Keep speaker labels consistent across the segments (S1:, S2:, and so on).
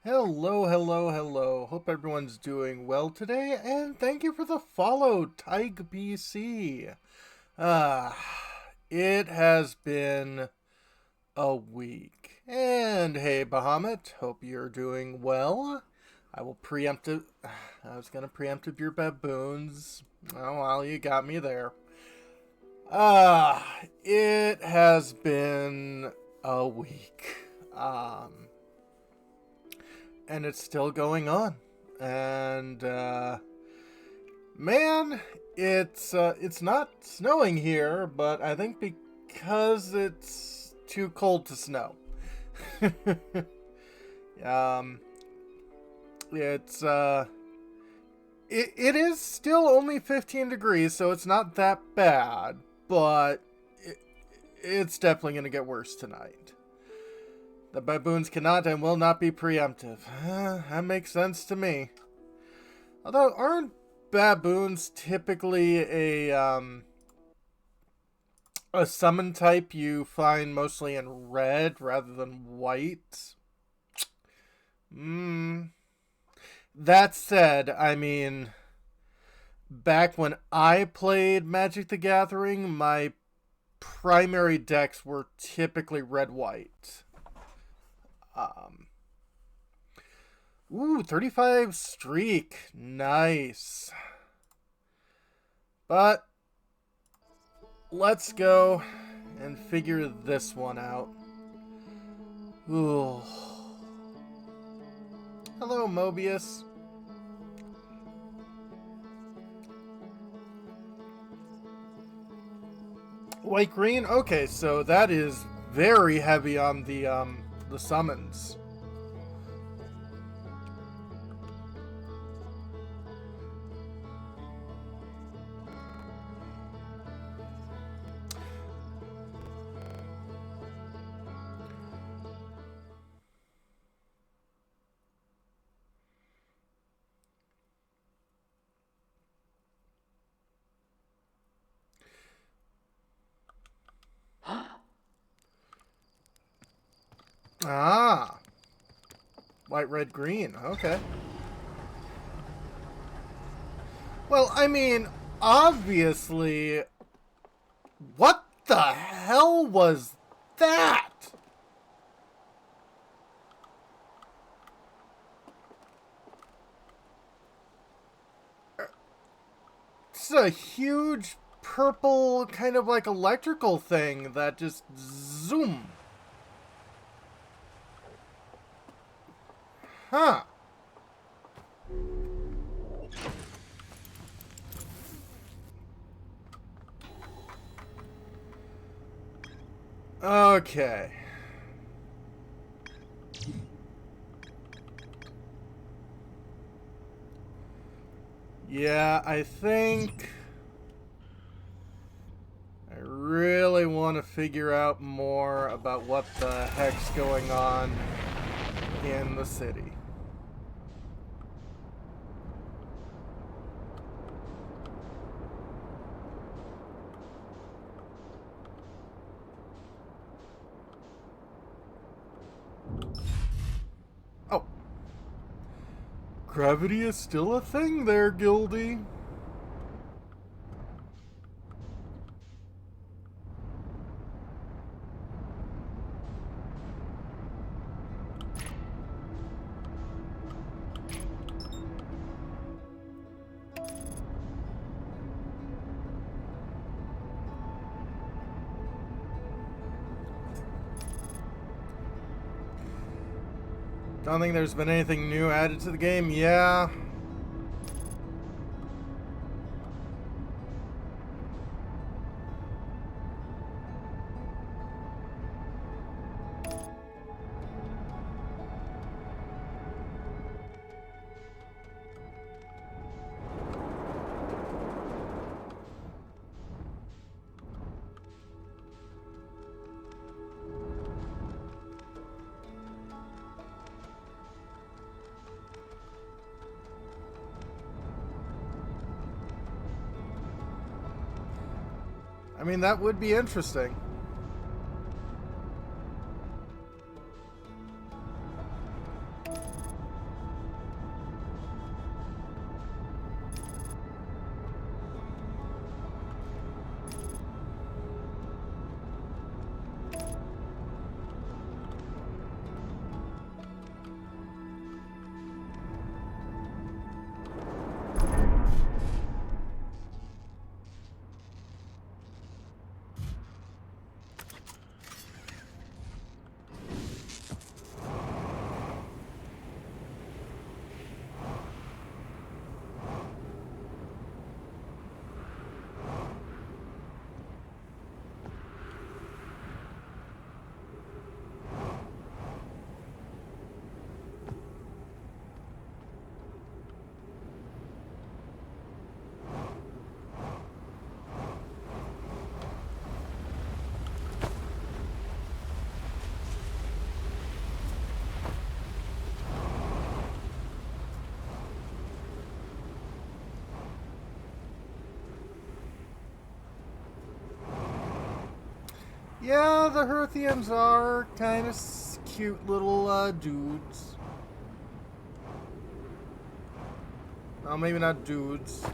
S1: Hello, hello, hello. Hope everyone's doing well today, and thank you for the follow, Tig PC. Ah, it has been a week. And hey, Bahamut, hope you're doing well. I will preemptive. I was gonna preemptive your baboons. Oh well, you got me there. It has been a week. And it's still going on. And man, it's not snowing here, but I think because it's too cold to snow. um, it's it is still only 15 degrees, so it's not that bad, but it's definitely gonna get worse tonight. The baboons cannot and will not be preemptive. That makes sense to me. Although, aren't baboons typically a summon type you find mostly in red rather than white? That said, I mean, back when I played Magic the Gathering, my primary decks were typically red-white. Ooh, 35 streak. Nice. But let's go and figure this one out. Ooh. Hello, Mobius. White green? Okay, so that is very heavy on the summons. Ah. White, red, green. Okay. Well, I mean, obviously, what the hell was that? It's a huge purple kind of like electrical thing that just zoom. Huh. Okay. Yeah, I think I really want to figure out more about what the heck's going on in the city. Oh. Gravity is still a thing there, Gildy. Don't think there's been anything new added to the game. Yeah. I mean, that would be interesting. Yeah, the Herthians are kind of cute little dudes. Well, maybe not dudes.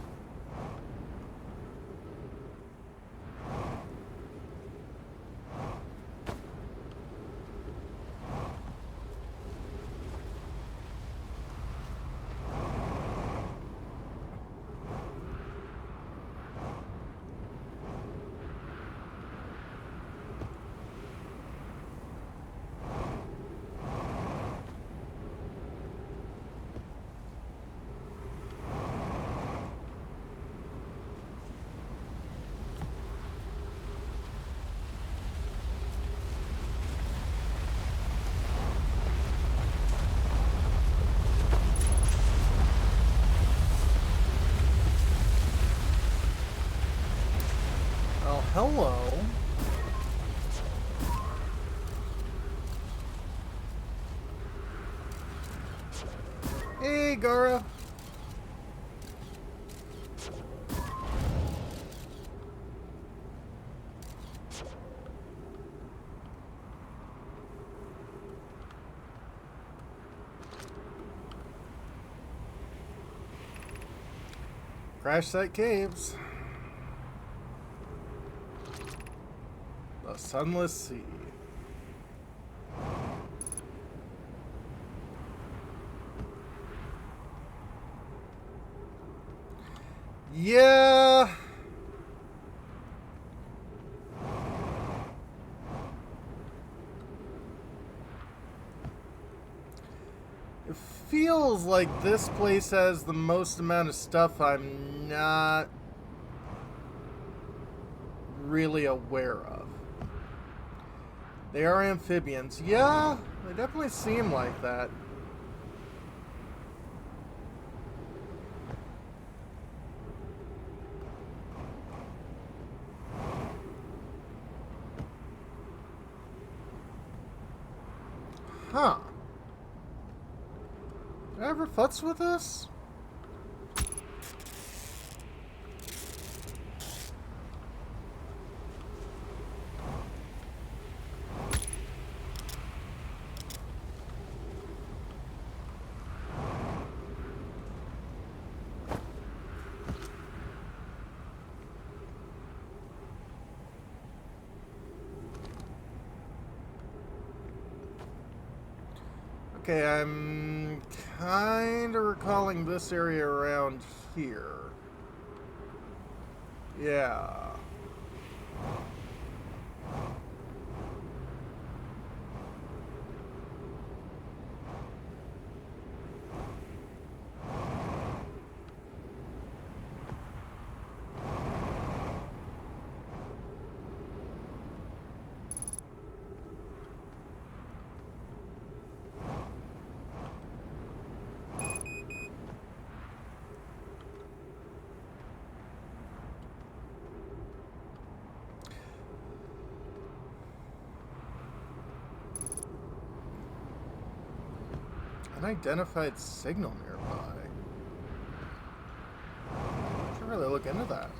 S1: Oh, hello. Hey, Gara. Crash Site Caves. The Sunless Sea. Yeah. It feels like this place has the most amount of stuff I'm not really aware of. They are amphibians. Yeah, they definitely seem like that. Huh. Did I ever futz with this? Okay, I'm kind of recalling this area around here. Yeah. Unidentified signal nearby. Should really look into that.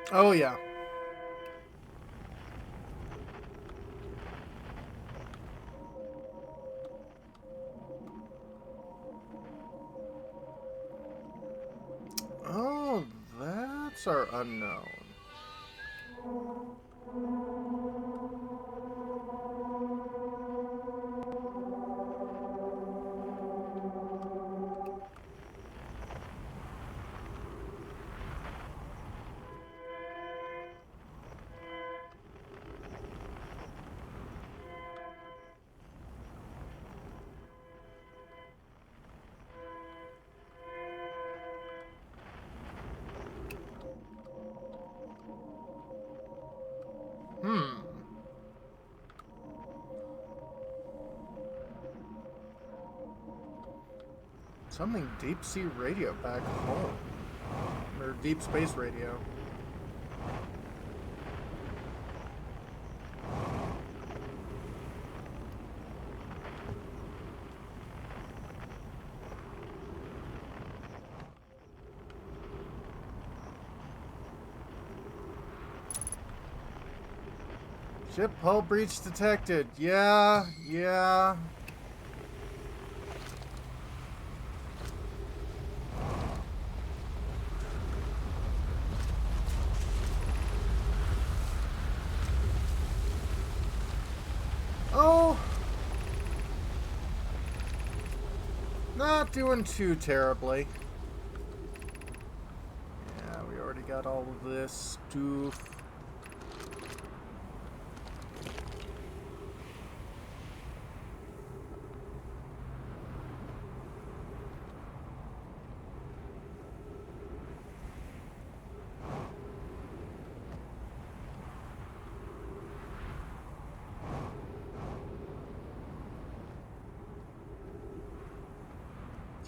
S1: Oh, yeah. Oh, that's our unknown. Something deep sea radio back home. Or deep space radio. Ship hull breach detected. Yeah. Oh. Not doing too terribly. Yeah, we already got all of this stuff.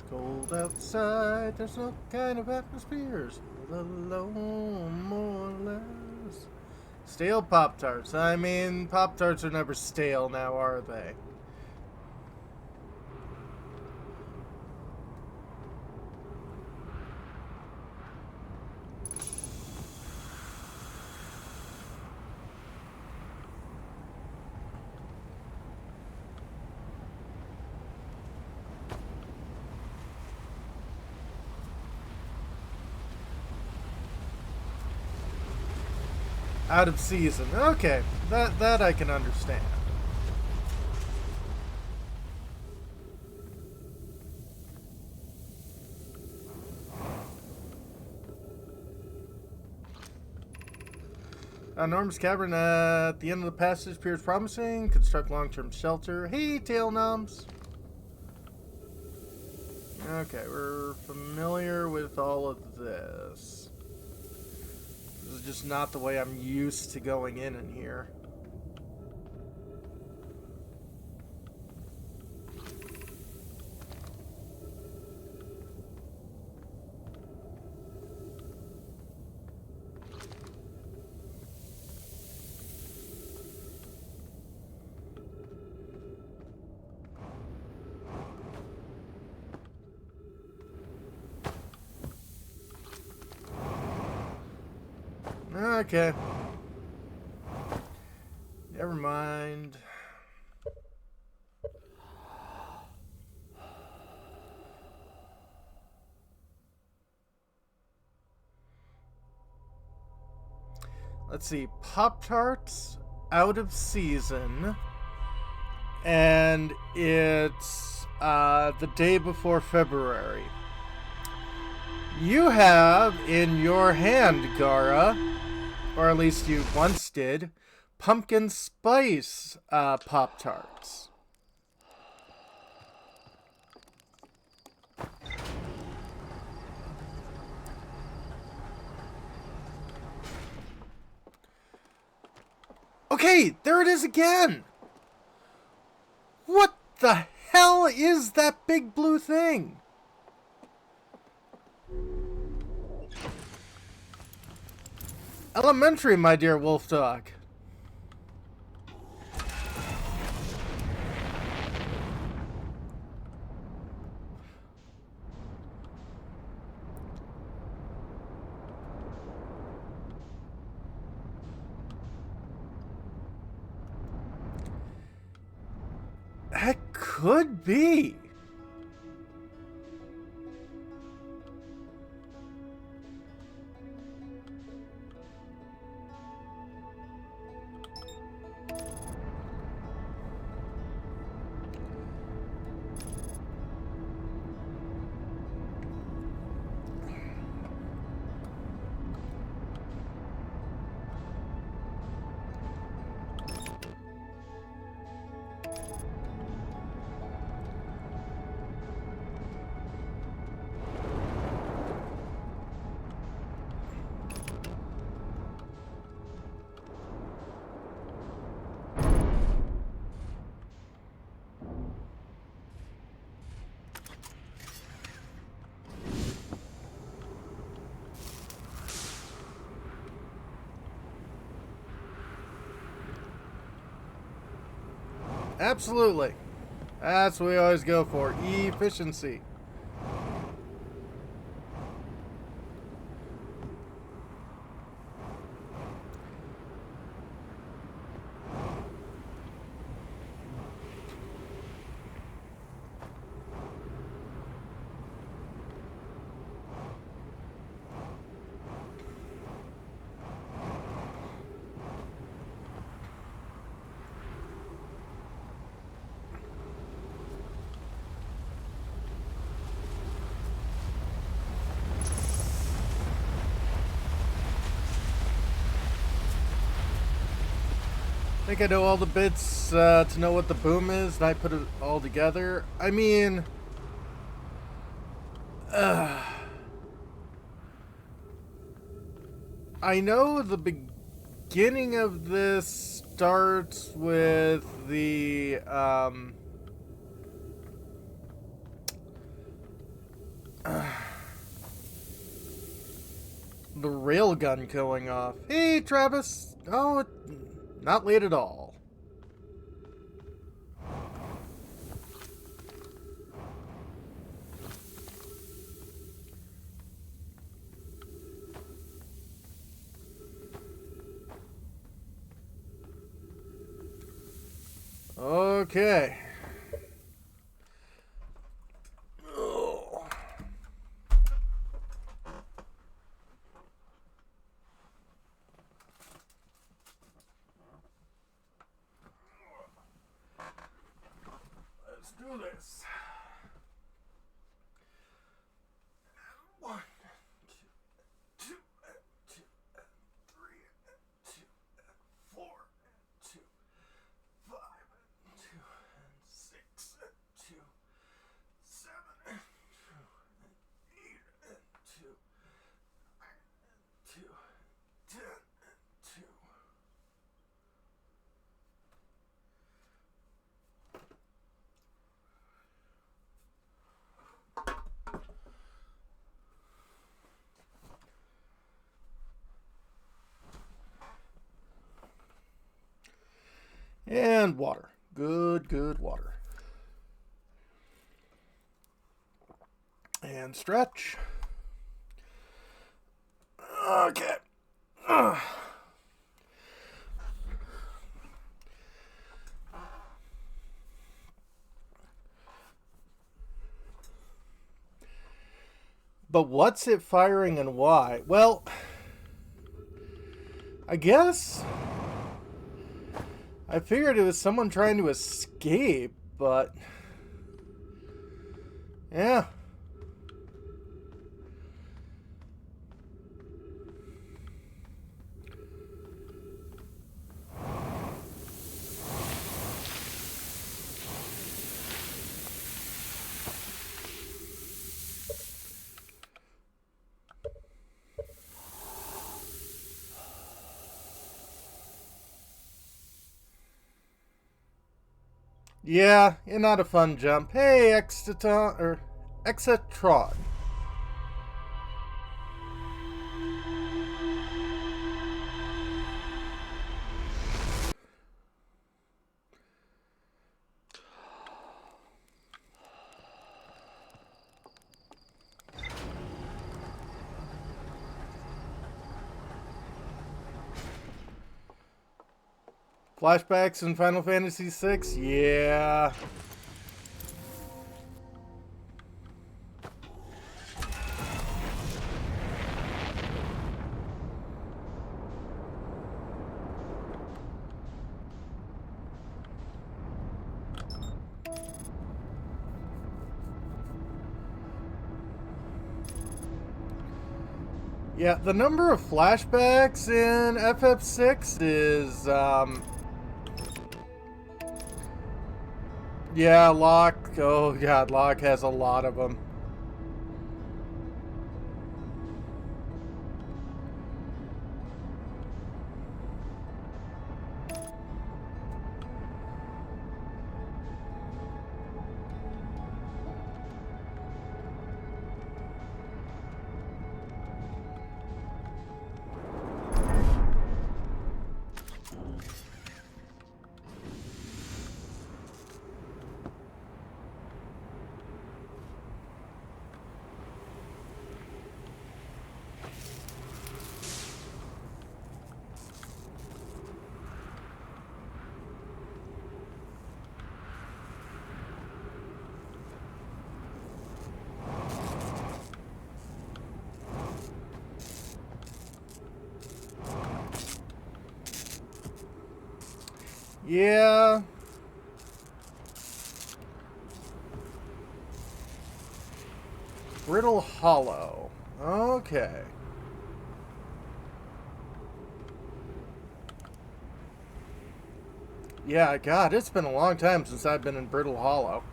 S1: Cold outside, there's no kind of atmospheres alone, more or less. Stale Pop-Tarts. I mean, Pop-Tarts are never stale now, are they? Out of season. Okay, that I can understand. Norm's cavern at the end of the passage appears promising. Construct long-term shelter. Hey, tail noms. Okay, we're familiar with all of this. This is just not the way I'm used to going in here. Okay. Never mind. Let's see. Pop-Tarts out of season. And it's the day before February. You have in your hand, Gara, or at least you once did, pumpkin spice Pop-Tarts. Okay, there it is again! What the hell is that big blue thing? Elementary, my dear wolf dog. That could be. Absolutely. That's what we always go for. Efficiency. I think I know all the bits to know what the boom is, and I put it all together. I mean, I know the beginning of this starts with the railgun going off. Hey, Travis. Oh, not late at all. Okay. Oh. Let's do this. 1, 2, 2, 3, 2, 4, 2, 5, 2, 6, 2, 7, 2, 8, 2, 2, 10, 2. And water. Good water. And stretch. Okay. But what's it firing and why? Well, I guess I figured it was someone trying to escape, but yeah. Yeah, not a fun jump. Hey, Exatron. Flashbacks in Final Fantasy VI? Yeah. Yeah, the number of flashbacks in FF6 is, yeah, Locke. Oh, God, Locke has a lot of them. Yeah. Brittle Hollow. Okay. Yeah, God, it's been a long time since I've been in Brittle Hollow.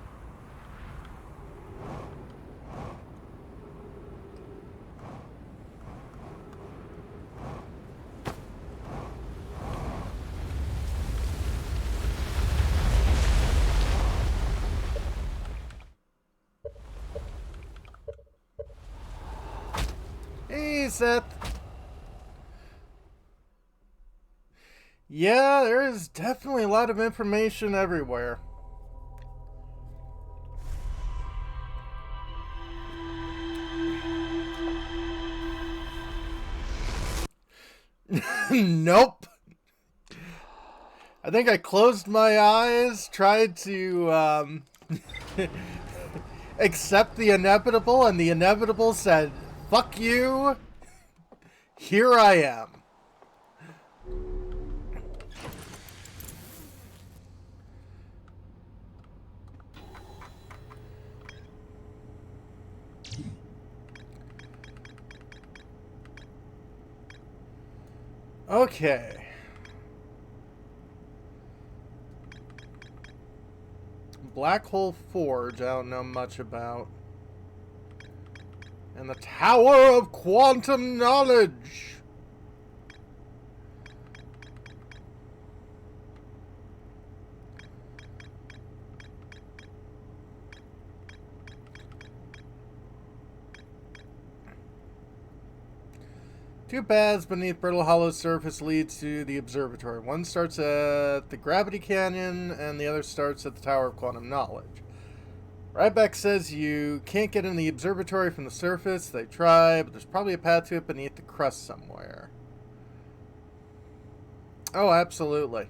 S1: Hey, Seth. Yeah, there is definitely a lot of information everywhere. Nope. I think I closed my eyes, tried to accept the inevitable, and the inevitable said, "Fuck you, here I am." Okay. Black Hole Forge, I don't know much about. And the Tower of Quantum Knowledge. Two paths beneath Brittle Hollow's surface lead to the observatory. One starts at the Gravity Canyon, and the other starts at the Tower of Quantum Knowledge. Ryback says you can't get in the observatory from the surface. They try, but there's probably a path to it beneath the crust somewhere. Oh, absolutely.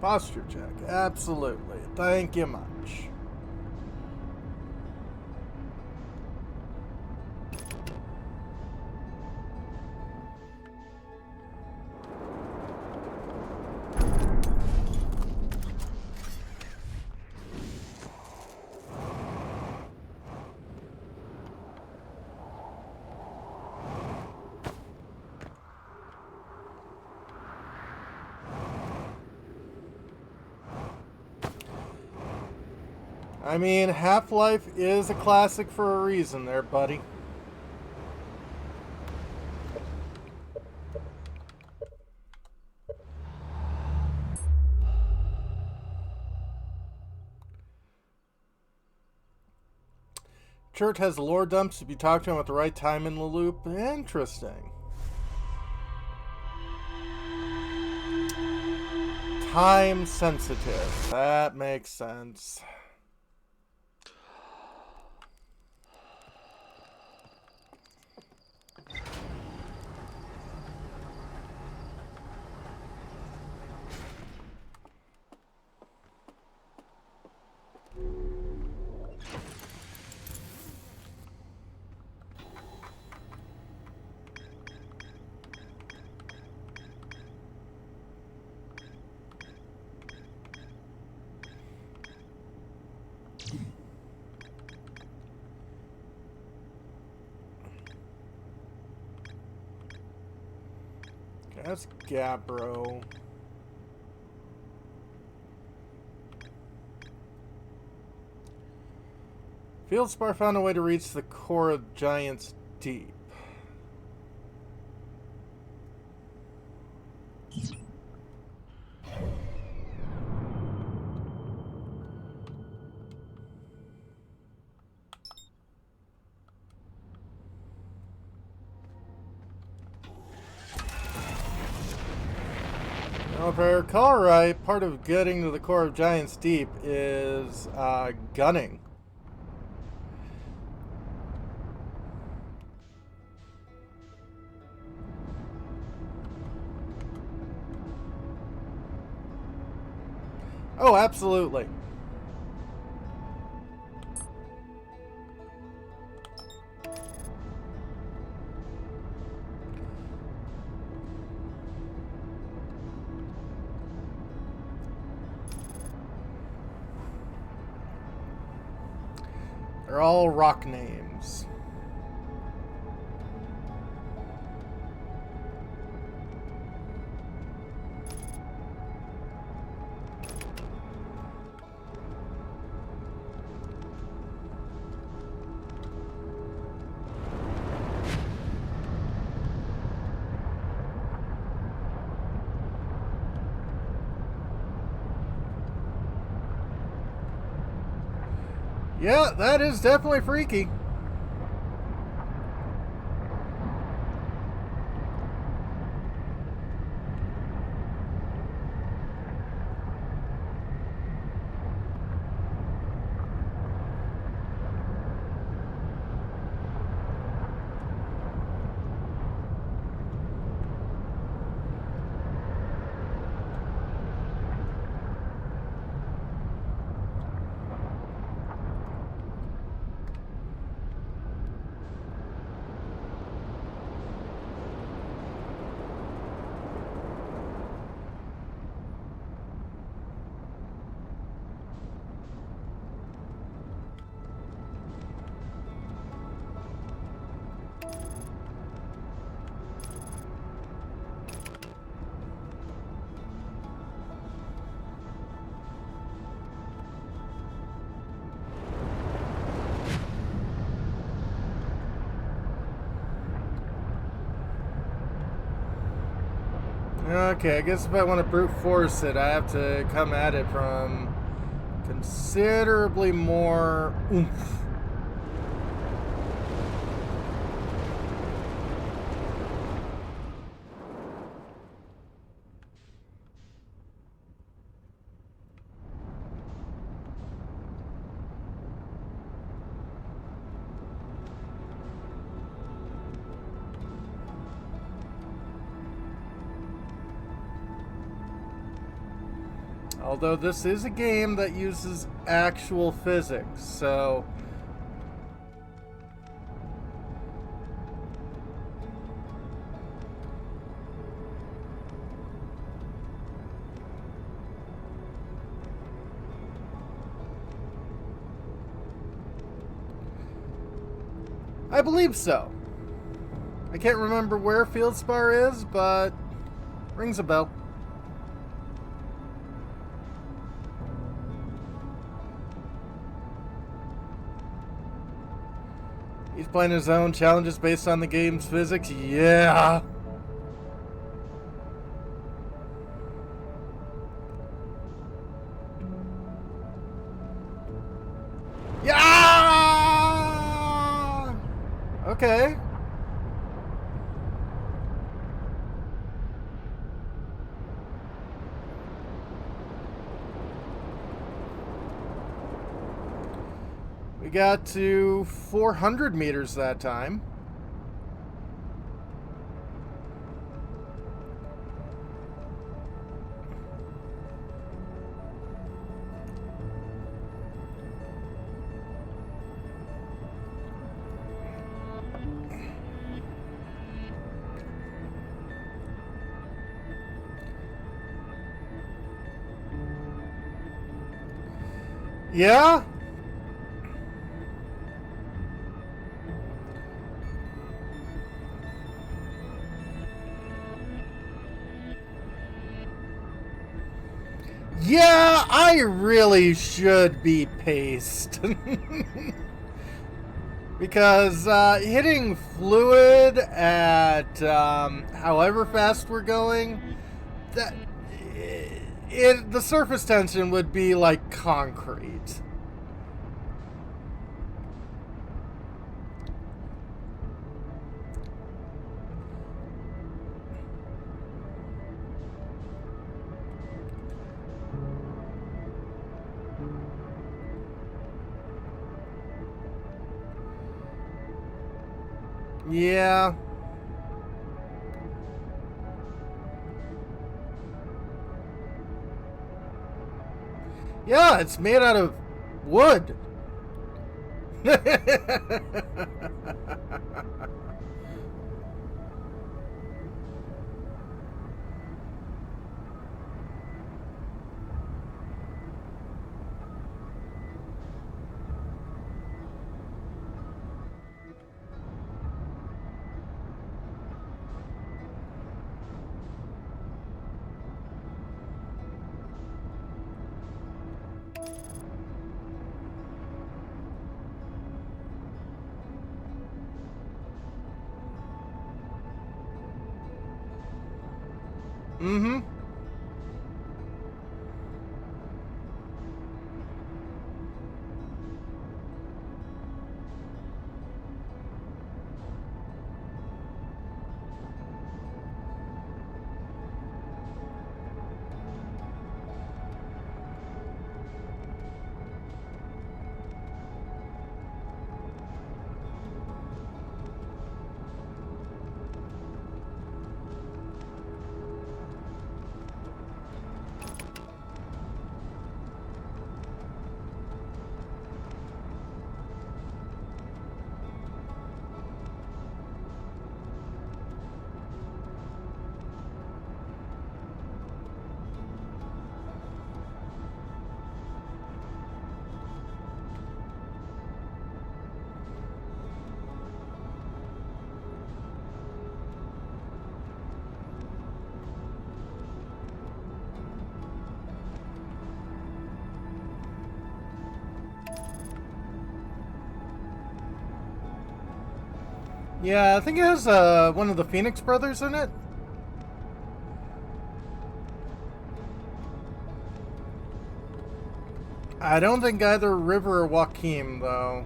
S1: Posture check. Absolutely. Thank you much. I mean, Half-Life is a classic for a reason there, buddy. Chert has the lore dumps if you talk to him at the right time in the loop. Interesting. Time sensitive. That makes sense. That's Gabbro. Fieldspar found a way to reach the core of Giant's Deep. Well, if I recall right, part of getting to the core of Giant's Deep is gunning. Oh, absolutely. They're all rock names. Yeah, that is definitely freaky. Okay, I guess if I want to brute force it, I have to come at it from considerably more oomph. Although this is a game that uses actual physics, so... I believe so. I can't remember where Fieldspar is, but rings a bell. He's playing his own challenges based on the game's physics? Yeah! Yeah! Okay. We got to 400 meters that time. Yeah? Yeah, I really should be paced. Because hitting fluid at however fast we're going, that the surface tension would be like concrete. Yeah. Yeah, it's made out of wood. Mm-hmm. Yeah, I think it has one of the Phoenix brothers in it. I don't think either River or Joaquin, though.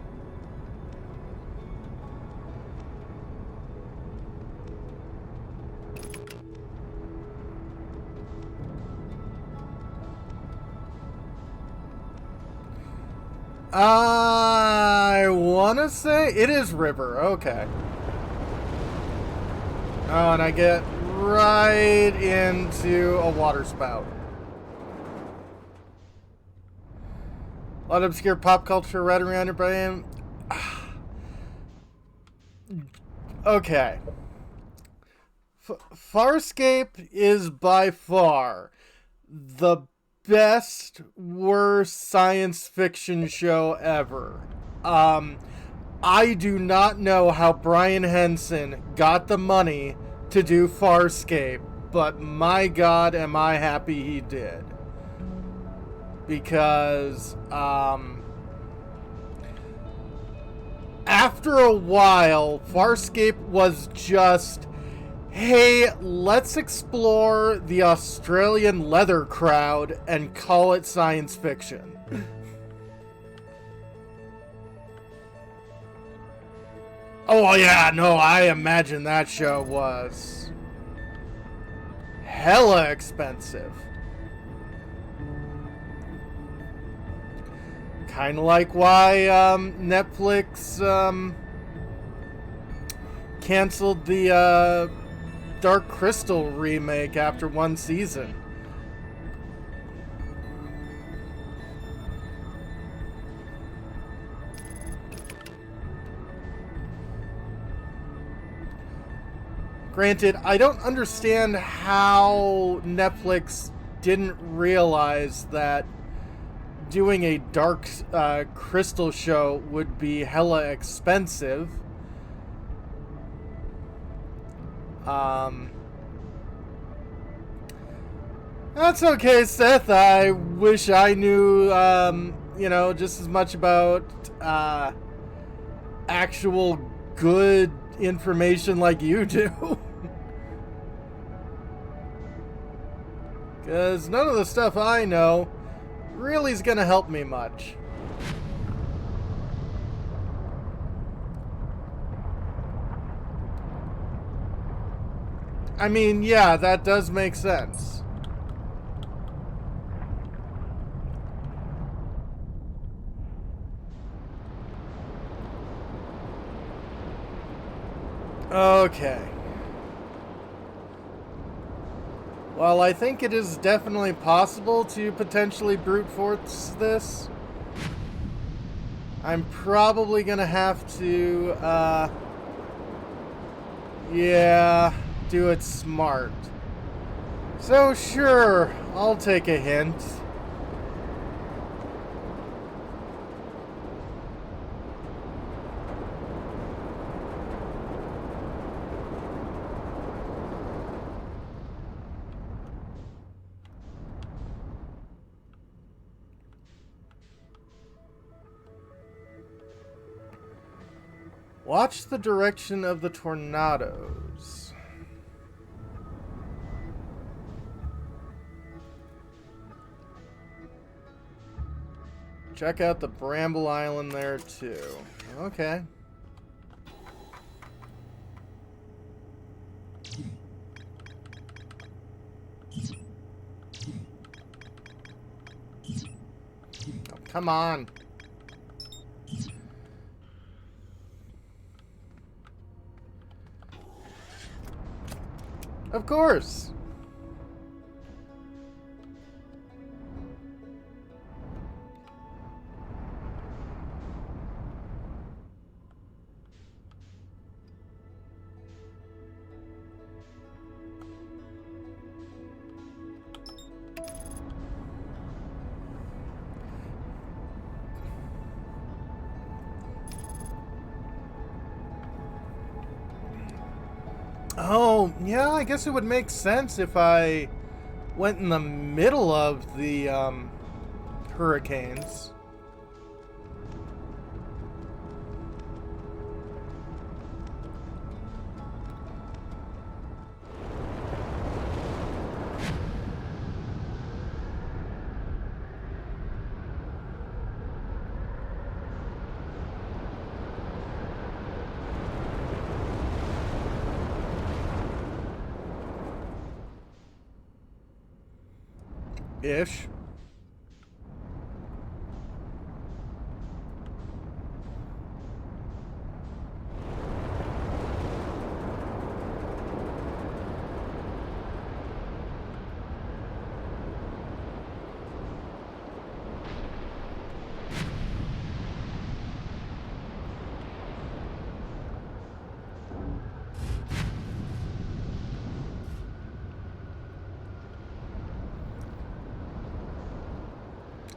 S1: I want to say it is River. Okay. Oh, and I get right into a water spout. A lot of obscure pop culture right around your brain. Okay. Farscape is by far the best, worst science fiction show ever. I do not know how Brian Henson got the money to do Farscape, but my God, am I happy he did. Because, after a while, Farscape was just, hey, let's explore the Australian leather crowd and call it science fiction. Oh yeah, no, I imagine that show was hella expensive. Kind of like why Netflix canceled the Dark Crystal remake after one season. Granted, I don't understand how Netflix didn't realize that doing a Dark Crystal show would be hella expensive. That's okay, Seth. I wish I knew, just as much about actual good information like you do. Because none of the stuff I know really is going to help me much. I mean, yeah, that does make sense. Okay. While I think it is definitely possible to potentially brute force this, I'm probably gonna have to, yeah, do it smart. So sure, I'll take a hint. Watch the direction of the tornadoes. Check out the Bramble Island there too. Okay. Oh, come on. Of course. Oh, yeah, I guess it would make sense if I went in the middle of the hurricanes. Ish.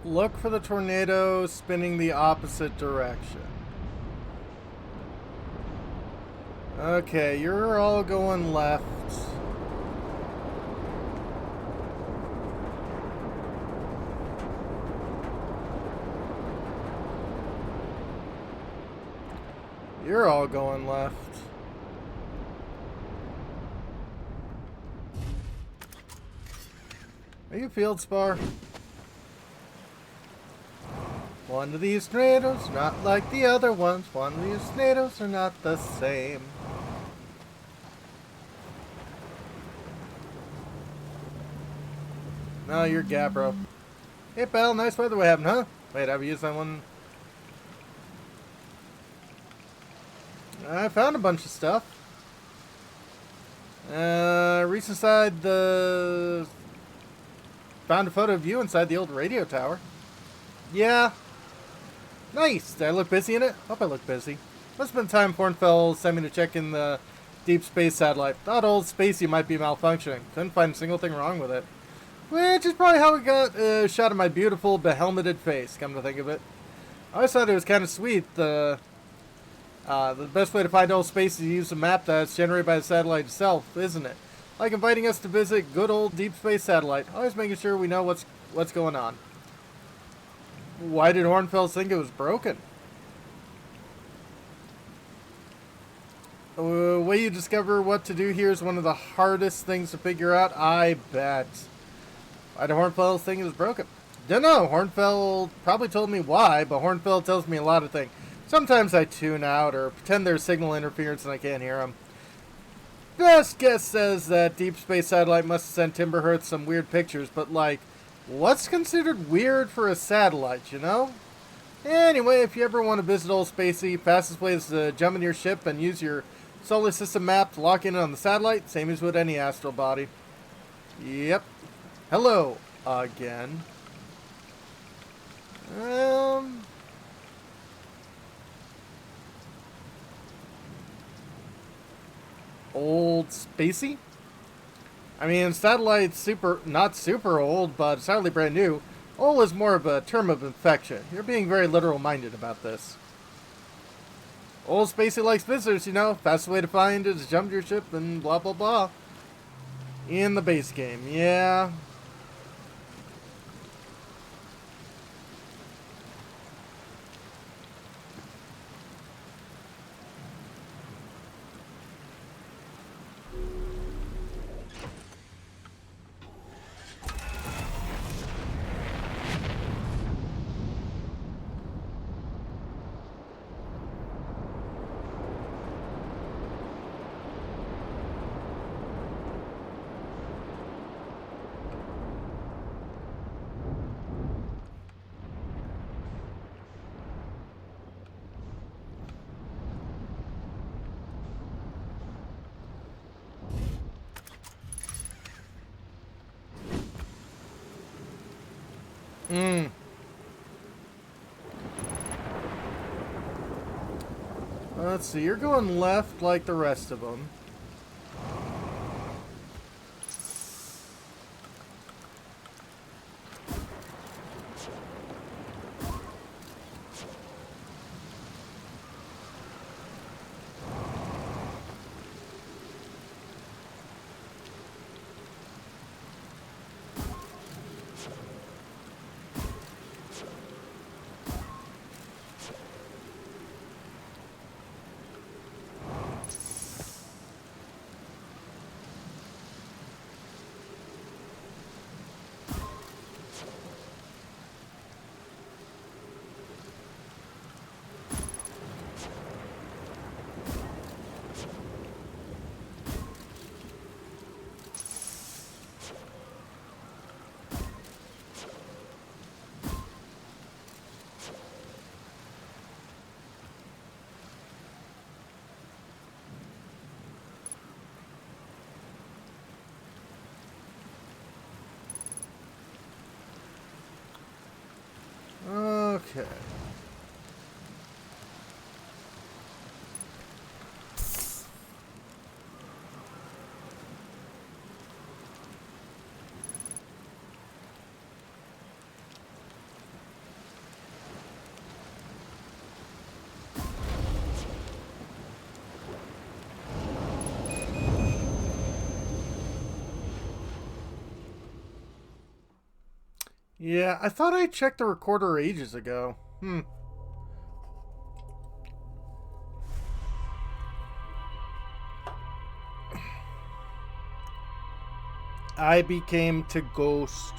S1: Look for the tornado spinning the opposite direction. Okay, you're all going left. You're all going left. Are you Fieldspar? One of these tornadoes, not like the other ones. One of these tornadoes are not the same. No, you're Gabbro. Hey, pal, nice weather we're having, huh? Wait, have you used that one? I found a bunch of stuff. Reached inside the... Found a photo of you inside the old radio tower. Yeah. Nice. Did I look busy in it? Hope I look busy. Must have been time Hornfeld sent me to check in the deep space satellite. Thought old Spacey might be malfunctioning. Couldn't find a single thing wrong with it. Which is probably how we got a shot of my beautiful behelmeted face, come to think of it. I always thought it was kind of sweet. The best way to find old space is to use a map that's generated by the satellite itself, isn't it? Like inviting us to visit good old deep space satellite. Always making sure we know what's going on. Why did Hornfels think it was broken? The way you discover what to do here is one of the hardest things to figure out, I bet. Why did Hornfels think it was broken? Dunno. Hornfeld probably told me why, but Hornfeld tells me a lot of things. Sometimes I tune out or pretend there's signal interference and I can't hear him. Best guess says that Deep Space Satellite must have sent Timberhearth some weird pictures, but like, what's considered weird for a satellite, you know? Anyway, if you ever want to visit Old Spacey, fastest way is to jump in your ship and use your Solar system map to lock in on the satellite, same as with any astral body. Yep. Hello again. Old spacey? I mean, satellite's not super old, but sadly brand new. Old is more of a term of infection. You're being very literal-minded about this. Old spacey likes visitors, you know. Fastest way to find is jump your ship and blah blah blah. In the base game, yeah. Let's see, you're going left like the rest of them. Okay. Yeah, I thought I checked the recorder ages ago. I became to ghost.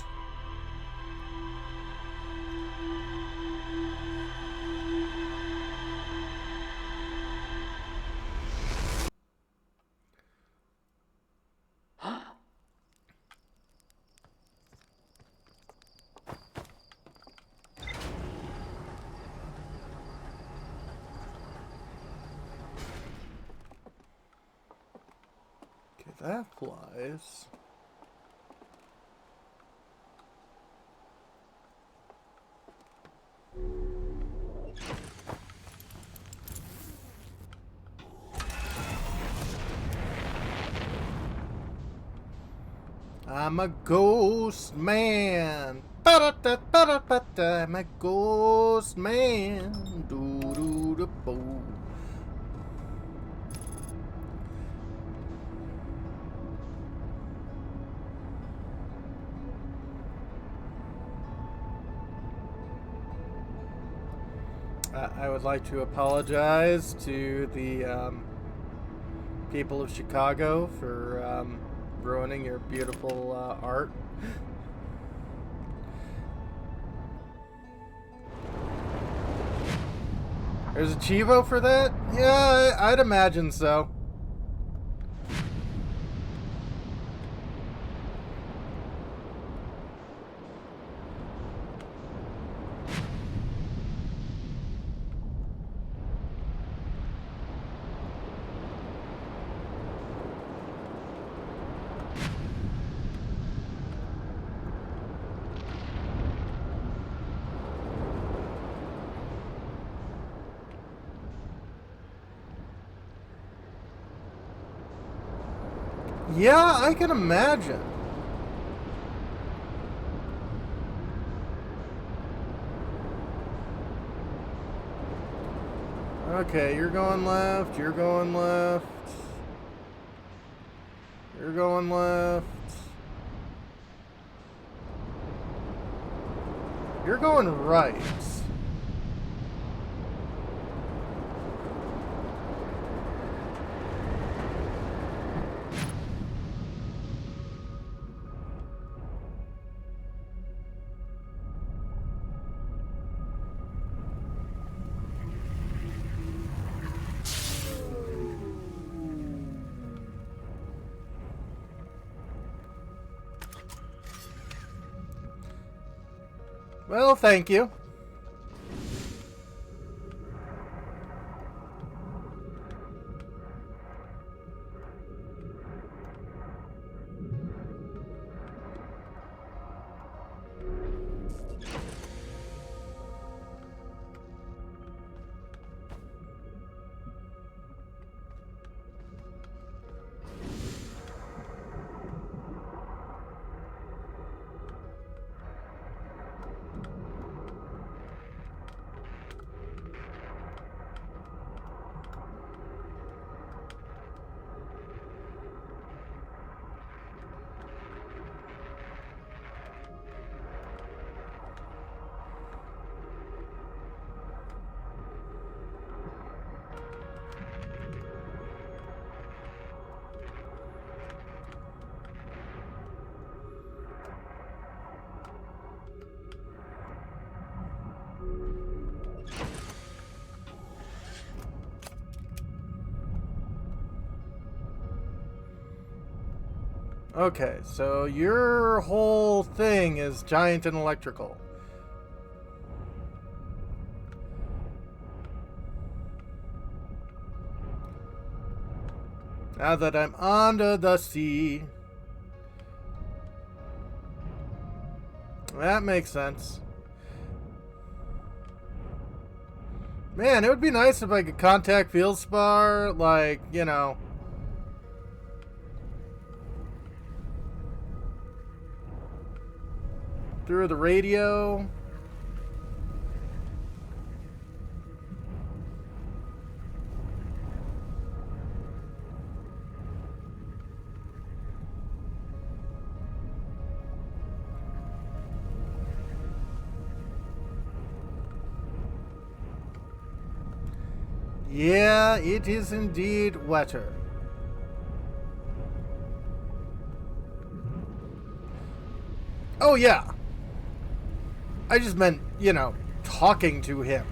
S1: Okay, that flies. I'm a ghost man. Ba-da-da-ba-da-ba-da. I'm a ghost man. Do-do-do-bo. I would like to apologize to the people of Chicago for ruining your beautiful art. There's a Chivo for that? Yeah, I'd imagine so. Yeah, I can imagine. Okay, you're going left, you're going left. You're going left. You're going right. Well, thank you. Okay, so your whole thing is giant and electrical. Now that I'm under the sea. That makes sense. Man, it would be nice if I could contact Field Spar, like, you know. Through the radio. Yeah, it is indeed wetter. Oh, yeah. I just meant, you know, talking to him.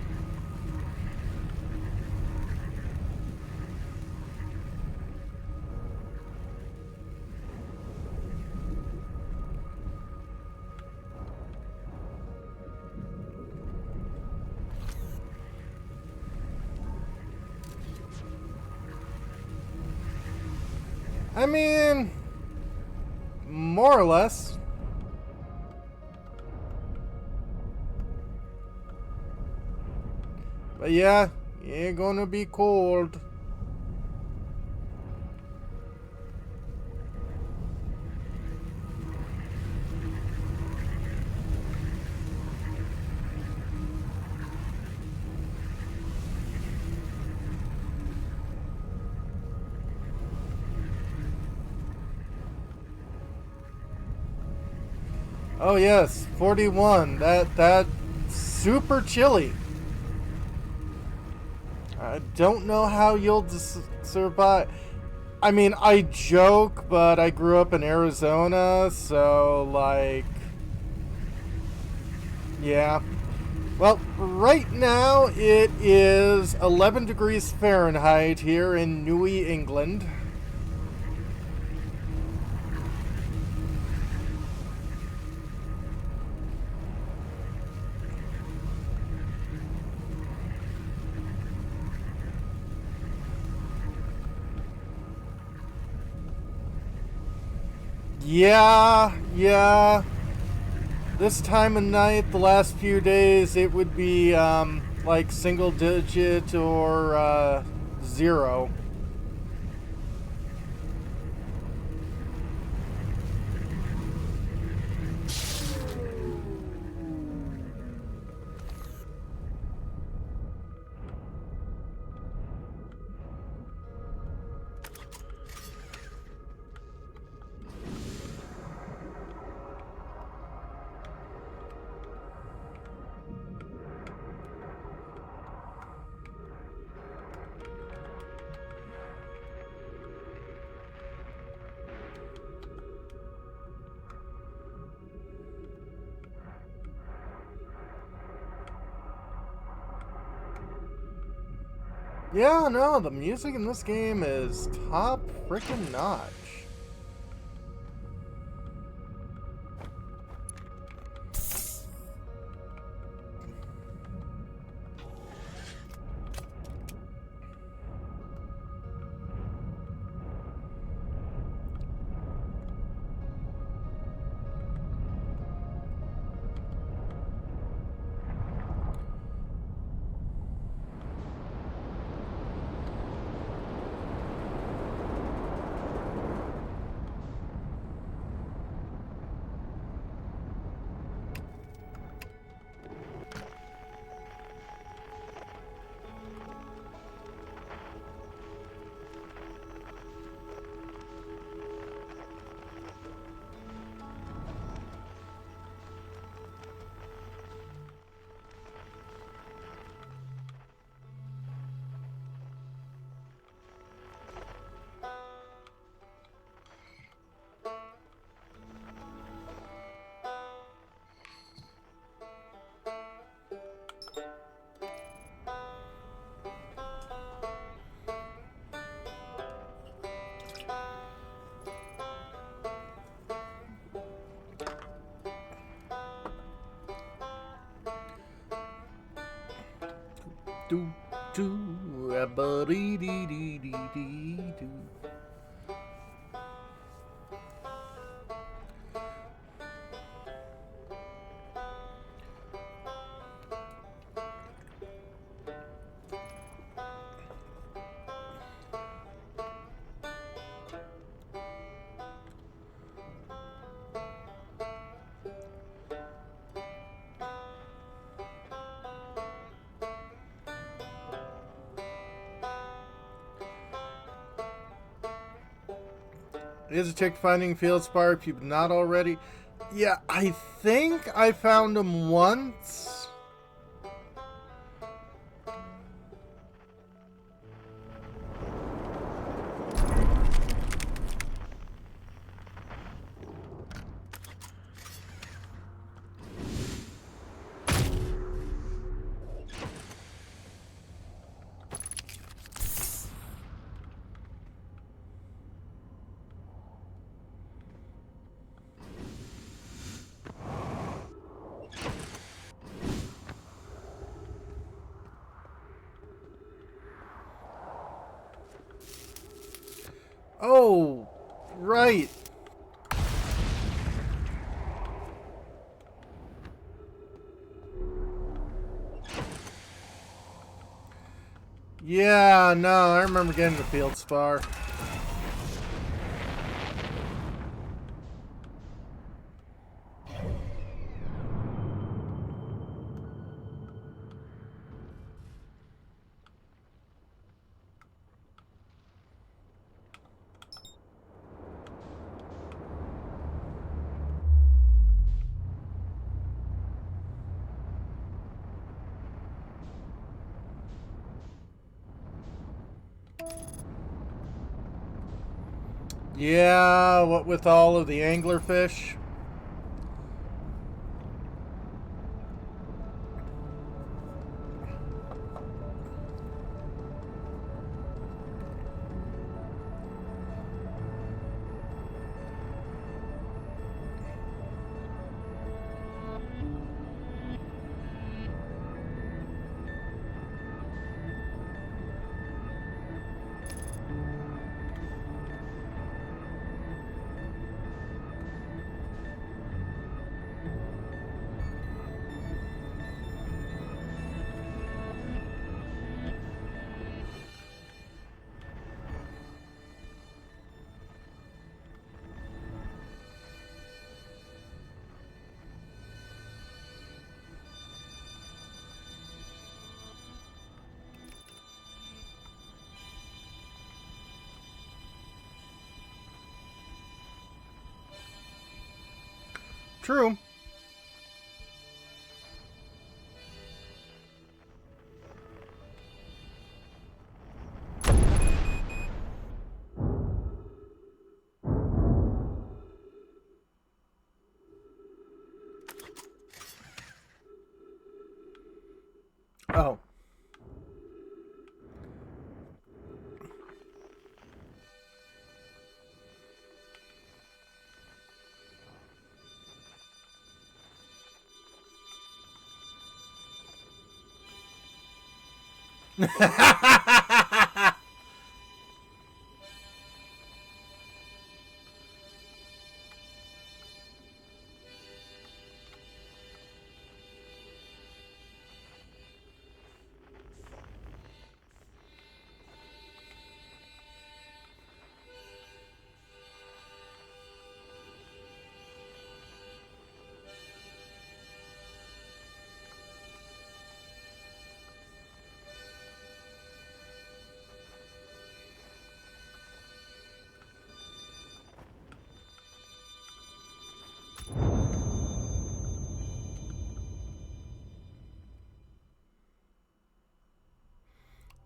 S1: I mean, more or less. But yeah, you're gonna be cold. Oh yes, 41. That super chilly. I don't know how you'll survive. I mean, I joke, but I grew up in Arizona, so like, yeah. Well, right now it is 11 degrees Fahrenheit here in New England. Yeah. This time of night, the last few days, it would be like single digit or 0. Yeah, no, the music in this game is top freaking notch. Do do a dee dee dee dee dee do. Is a chick finding Fieldspar if you've not already? Yeah, I think I found him once. Oh, right. Yeah, no, I remember getting the Fieldspar. Yeah, what with all of the anglerfish? True. Oh.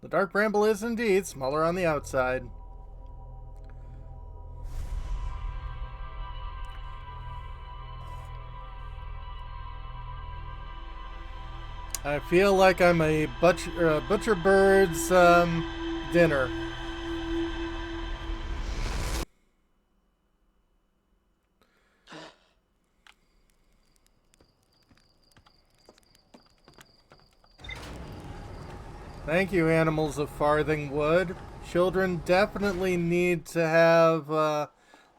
S1: The dark bramble is indeed smaller on the outside. I feel like I'm a butcher bird's dinner. Thank you, animals of Farthing Wood. Children definitely need to have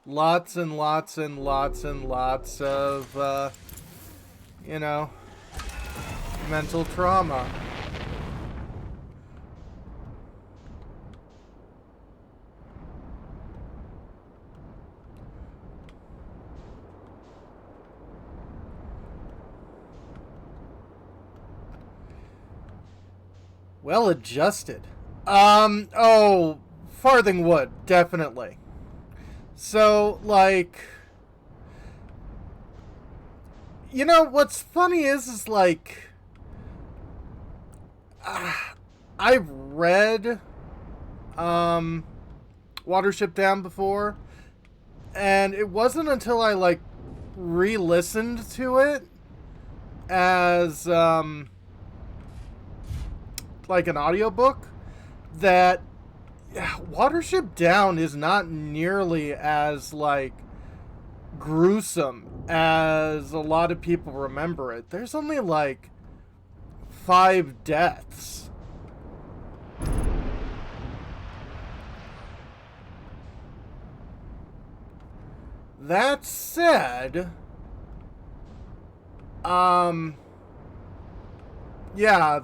S1: lots and lots and lots and lots of, you know, mental trauma. Well adjusted. Oh, Farthing Wood, definitely. So, like, you know, what's funny is like, I've read, Watership Down before, and it wasn't until I, like, re-listened to it as, like an audiobook that Watership Down is not nearly as like gruesome as a lot of people remember it. There's only like 5 deaths. That said, yeah,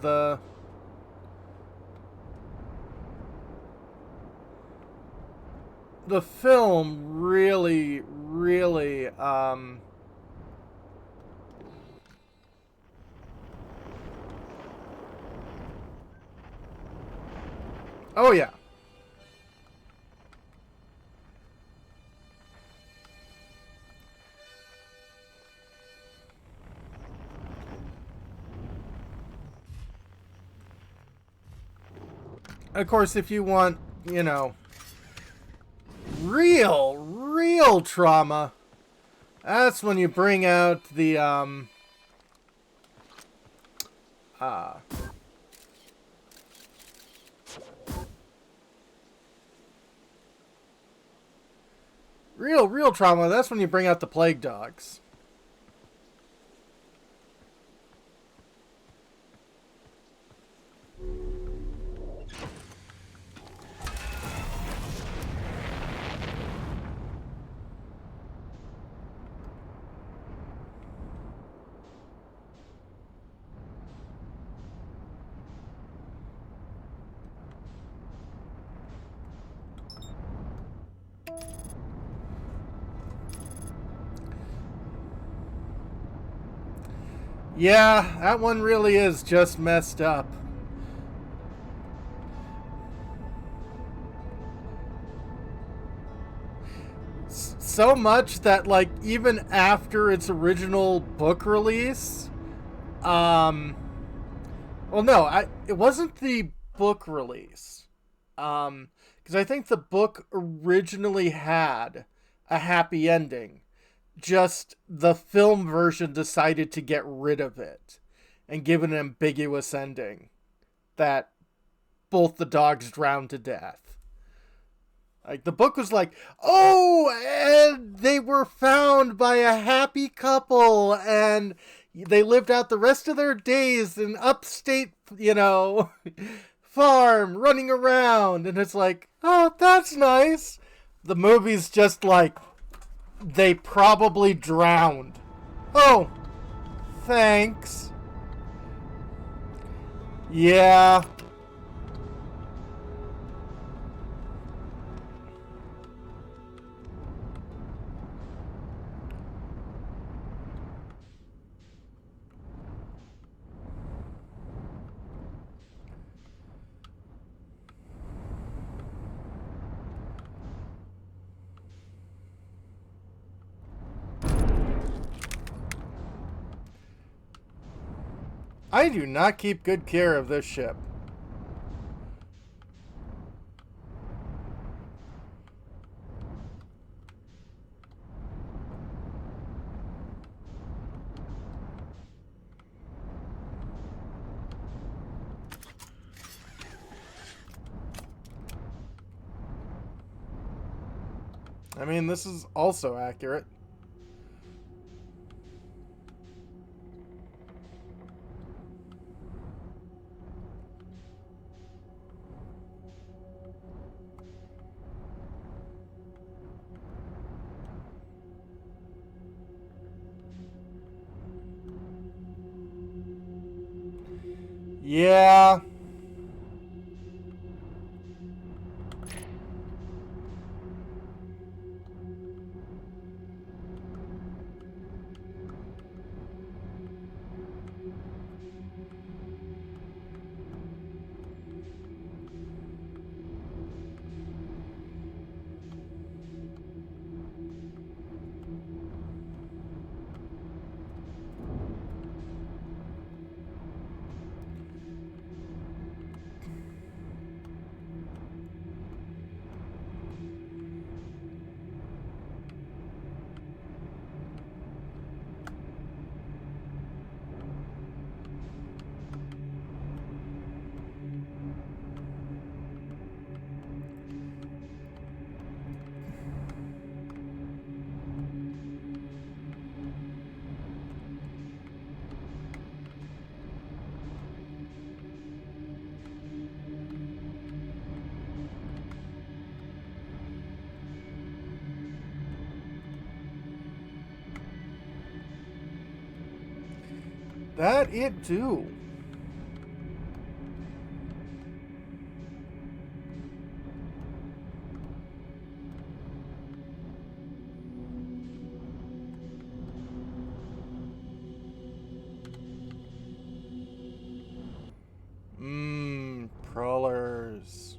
S1: the film really, really, oh yeah. Of course, if you want, you know, real trauma, that's when you bring out the real trauma, that's when you bring out the plague dogs. Yeah, that one really is just messed up. So much that, like, even after its original book release, well, no, it wasn't the book release, because I think the book originally had a happy ending. Just the film version decided to get rid of it and give it an ambiguous ending that both the dogs drowned to death. Like, the book was like, oh, and they were found by a happy couple and they lived out the rest of their days in upstate, you know, farm running around, and it's like, oh, that's nice. The movie's just like, they probably drowned. Oh, thanks. Yeah. I do not keep good care of this ship. I mean, this is also accurate. Yeah. That it do. Crawlers.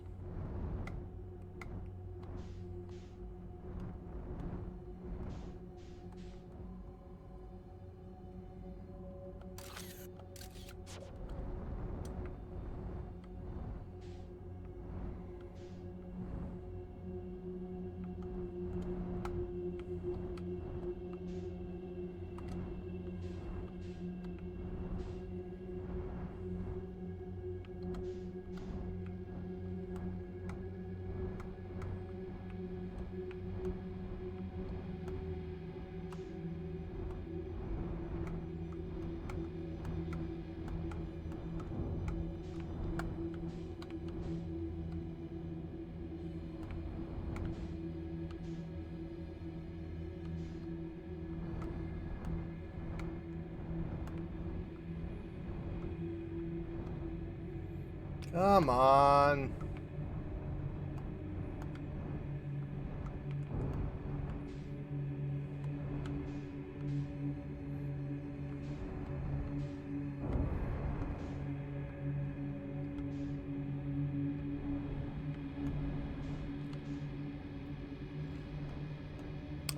S1: Come on.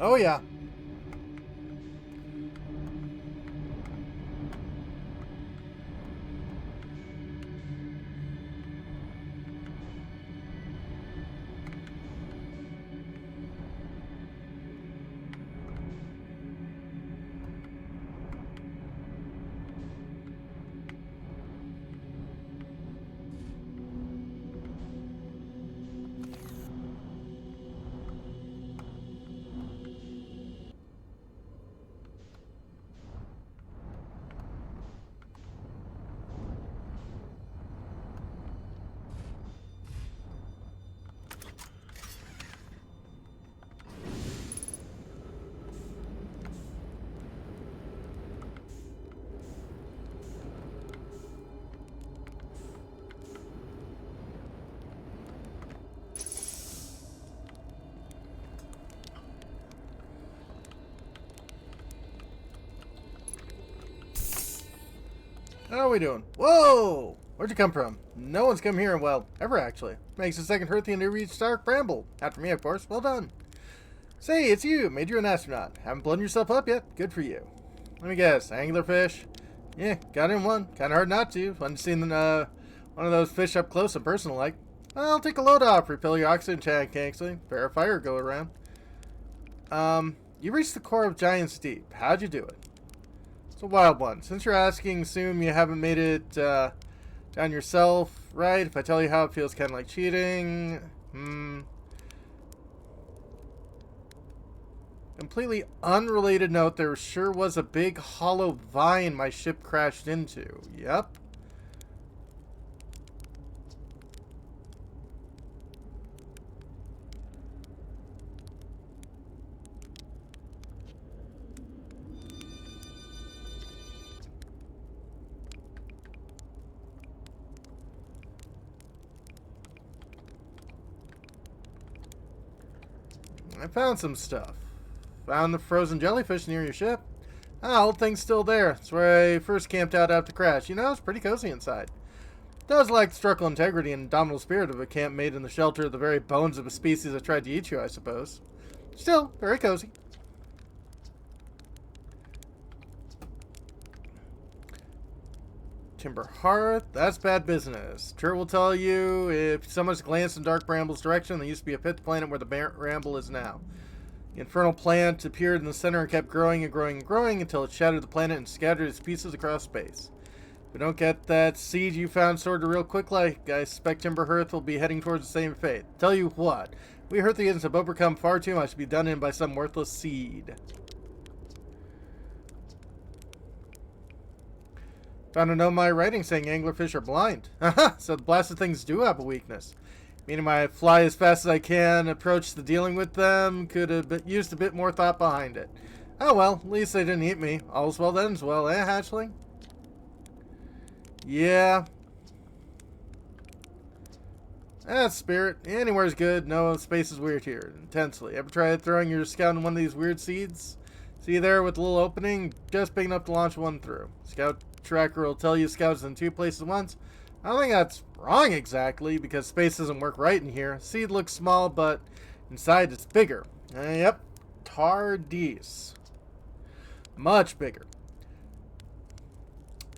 S1: Oh, yeah. How are we doing? Whoa! Where'd you come from? No one's come here, well, ever actually. Makes the second Hearthian to reach Dark Bramble. After me, of course. Well done. Say, it's you. Made you an astronaut. Haven't blown yourself up yet? Good for you. Let me guess. Anglerfish? Yeah, got in one. Kinda hard not to. Fun to see one of those fish up close and personal like. Well, I'll take a load off. Refill your oxygen tank, actually. Fair fire go around. You reached the core of Giant's Deep. How'd you do it? It's a wild one. Since you're asking, assume you haven't made it down yourself, right? If I tell you how it feels kind of like cheating. Completely unrelated note, there sure was a big hollow vine my ship crashed into. Yep. I found some stuff. Found the frozen jellyfish near your ship. Ah, old thing's still there. It's where I first camped out after crash. You know, it's pretty cozy inside. Does like the structural integrity and indomitable spirit of a camp made in the shelter of the very bones of a species that tried to eat you, I suppose. Still, very cozy. Timber Hearth, that's bad business. Tur will tell you if so much glanced in Dark Bramble's direction, there used to be a fifth planet where the Bramble is now. The infernal plant appeared in the center and kept growing and growing and growing until it shattered the planet and scattered its pieces across space. If we don't get that seed you found sorted real quick, like I suspect Timber Hearth will be heading towards the same fate. Tell you what, we Hearthians have overcome far too much to be done in by some worthless seed. Found a note in my writing saying anglerfish are blind. Haha, so the blasted things do have a weakness. Meaning I fly as fast as I can, approach the dealing with them, could have used a bit more thought behind it. Oh well, at least they didn't eat me. All's well that ends well, eh, hatchling? Yeah. That's spirit. Anywhere's good. No, space is weird here. Intensely. Ever tried throwing your scout in one of these weird seeds? See there with a little opening? Just big enough to launch one through. Scout tracker will tell you scouts in two places at once. I don't think that's wrong exactly, because space doesn't work right in here. Seed looks small, but inside it's bigger. Yep. Tardis. Much bigger.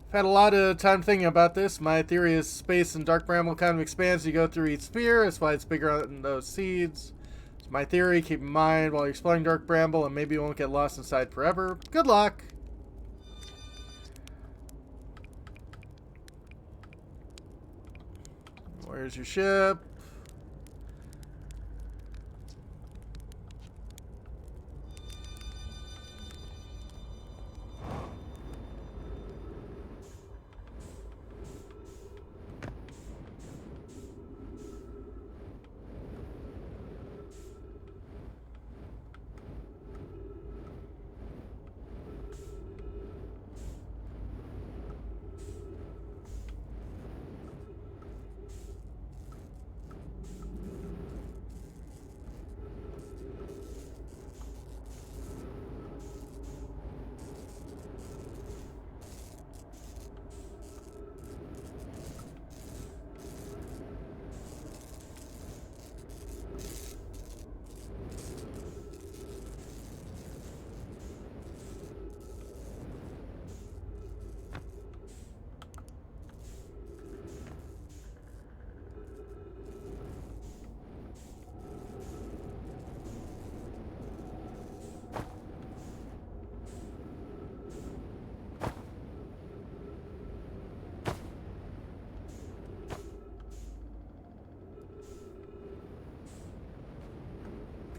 S1: I've had a lot of time thinking about this. My theory is space and Dark Bramble kind of expands as you go through each sphere. That's why it's bigger than those seeds. It's my theory. Keep in mind while you're exploring Dark Bramble, and maybe you won't get lost inside forever. Good luck. Where's your ship?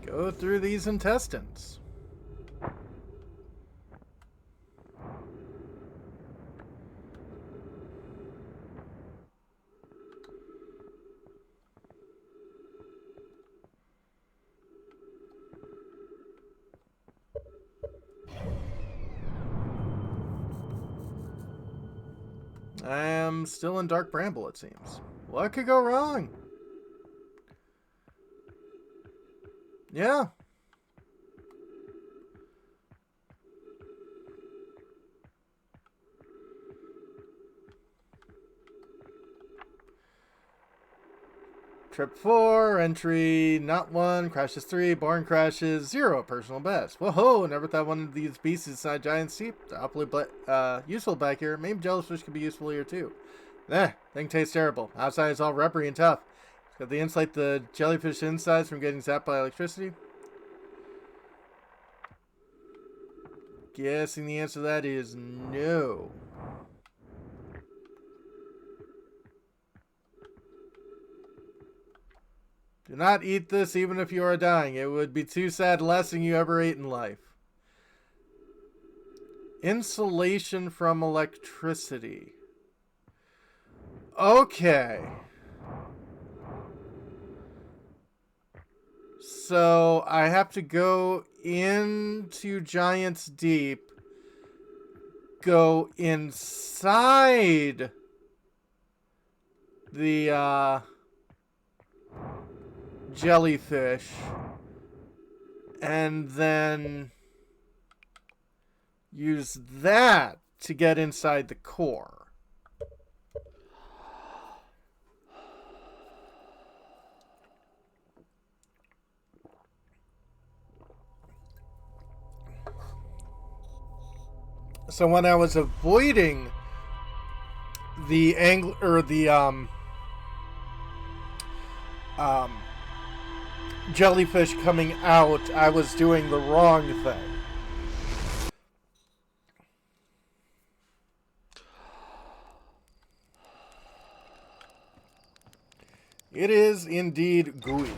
S1: Go through these intestines. I am still in Dark Bramble, it seems. What could go wrong? Yeah. Trip 4, entry not 1, crashes 3, boring crashes 0, personal best. Whoa, never thought one of these beasts inside giant sheep. Awfully useful back here. Maybe jellyfish could be useful here too. Thing tastes terrible. Outside is all rubbery and tough. It's got the insulate the jellyfish insides from getting zapped by electricity. Guessing the answer to that is no. Do not eat this even if you are dying. It would be too sad the last thing you ever ate in life. Insulation from electricity. Okay. So I have to go into Giant's Deep. Go inside the jellyfish, and then use that to get inside the core. So when I was avoiding the jellyfish coming out, I was doing the wrong thing. It is indeed gooey.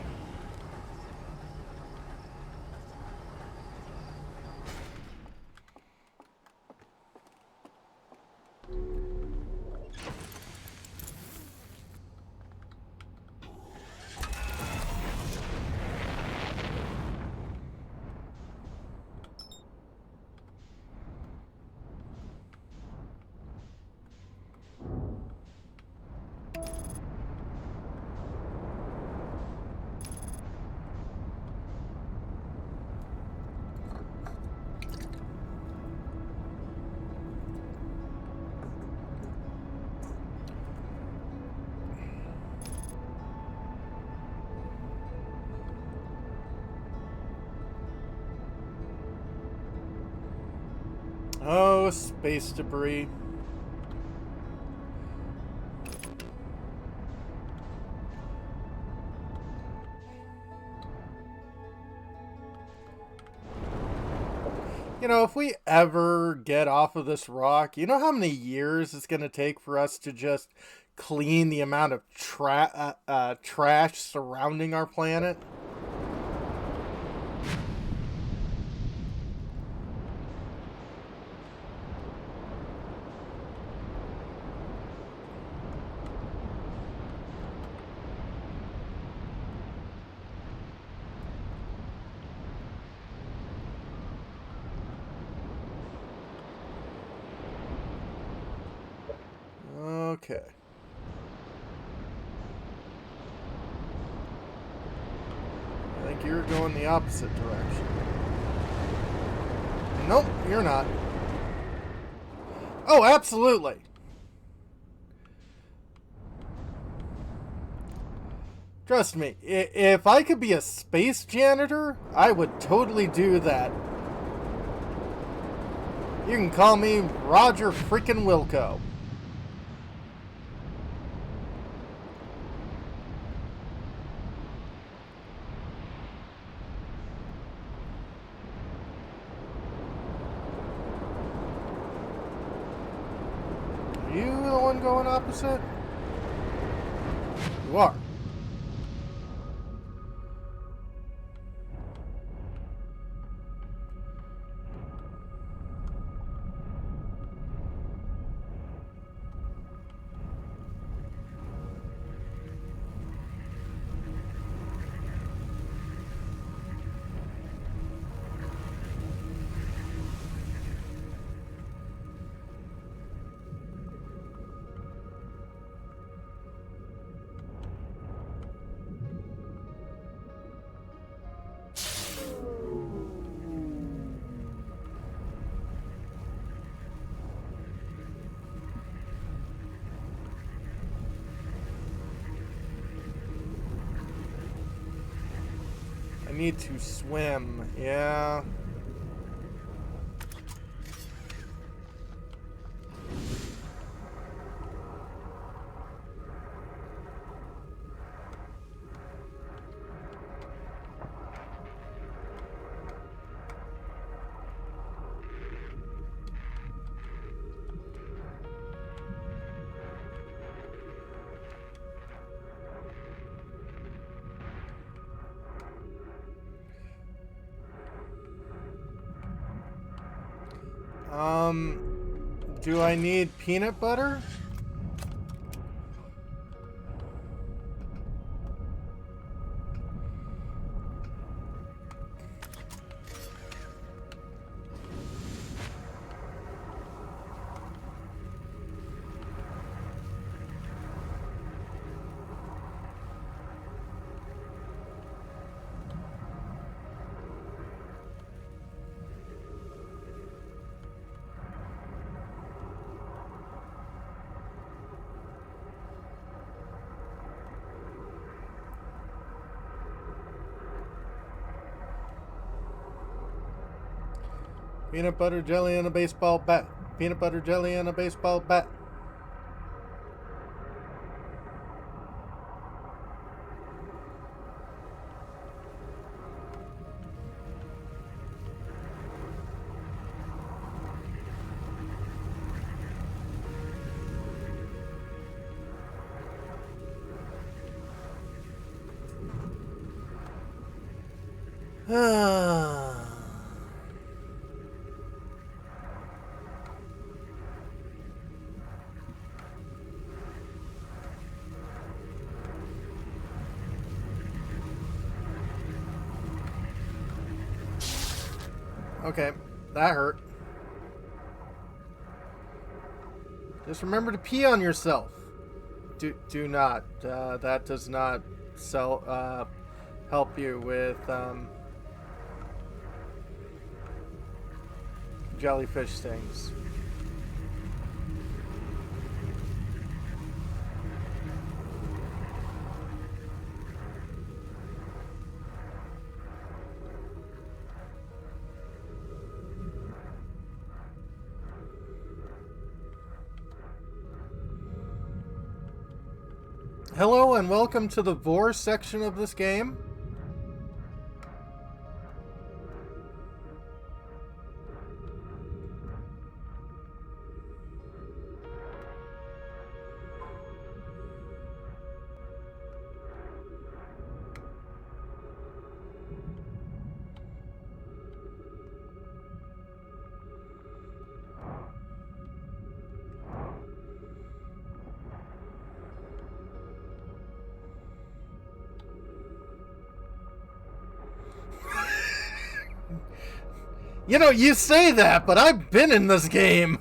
S1: Oh, space debris. You know, if we ever get off of this rock, you know how many years it's going to take for us to just clean the amount of trash surrounding our planet? Okay. I think you're going the opposite direction. Nope, you're not. Oh, absolutely. Trust me, if I could be a space janitor, I would totally do that. You can call me Roger freaking Wilco. You the one going opposite? You are. need to swim. Yeah. Do I need peanut butter? Peanut butter jelly and a baseball bat. Peanut butter jelly and a baseball bat. Okay, that hurt. Just remember to pee on yourself. Do not. That does not help you with jellyfish stings. Hello and welcome to the vore section of this game. You know, you say that, but I've been in this game.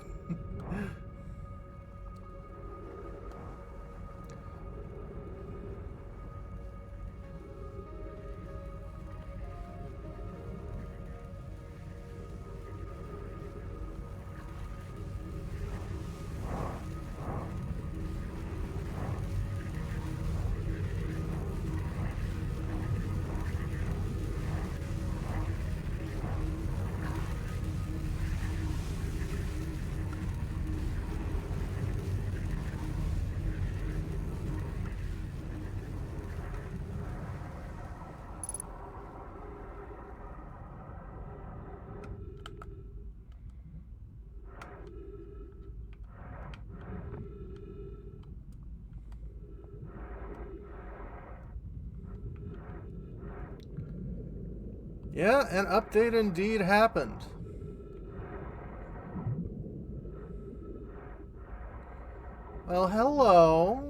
S1: Yeah, an update indeed happened. Well, hello.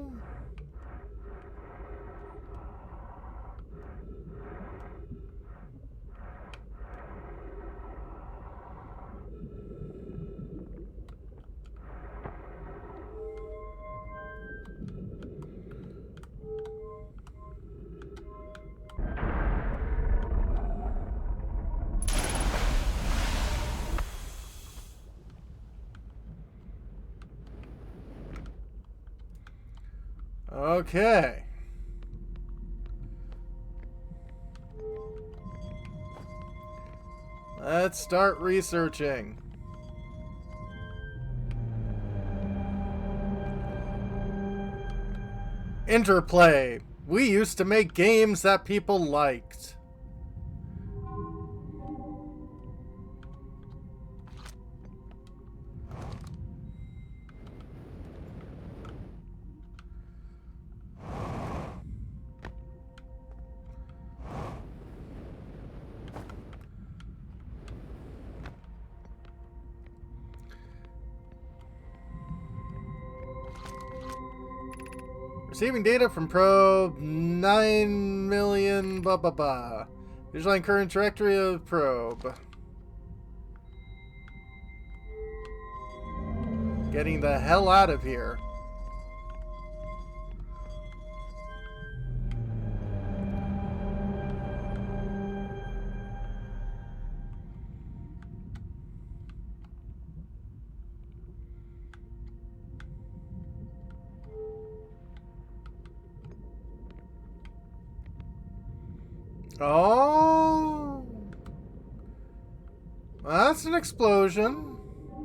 S1: Okay. Let's start researching. Interplay. We used to make games that people liked. Receiving data from probe 9 million blah blah blah. Visualizing current trajectory of probe. Getting the hell out of here. Oh, well, that's an explosion.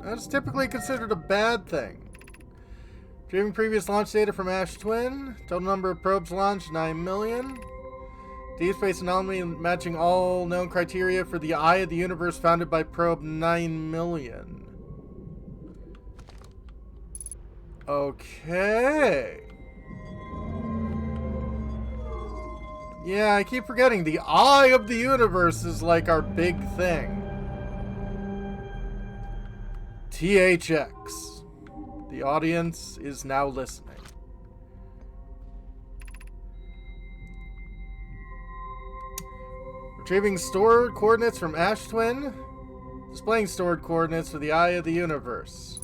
S1: That's typically considered a bad thing. Retrieving previous launch data from Ash Twin. Total number of probes launched 9 million. Deep space anomaly matching all known criteria for the eye of the universe founded by probe 9 million. Okay. Yeah, I keep forgetting. The eye of the universe is like our big thing. THX. The audience is now listening. Retrieving stored coordinates from Ash Twin. Displaying stored coordinates for the eye of the universe.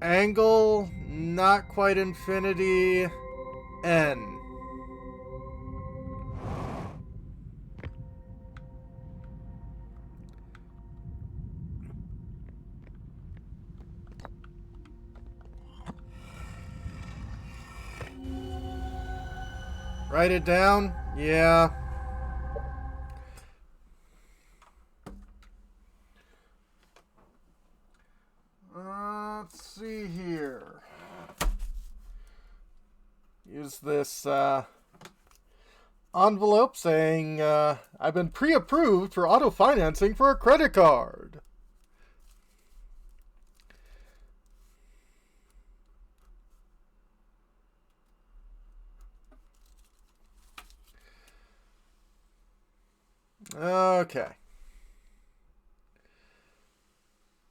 S1: Angle, not quite infinity, N. Write it down? Yeah. Let's see here. Use this envelope saying I've been pre-approved for auto financing for a credit card. Okay.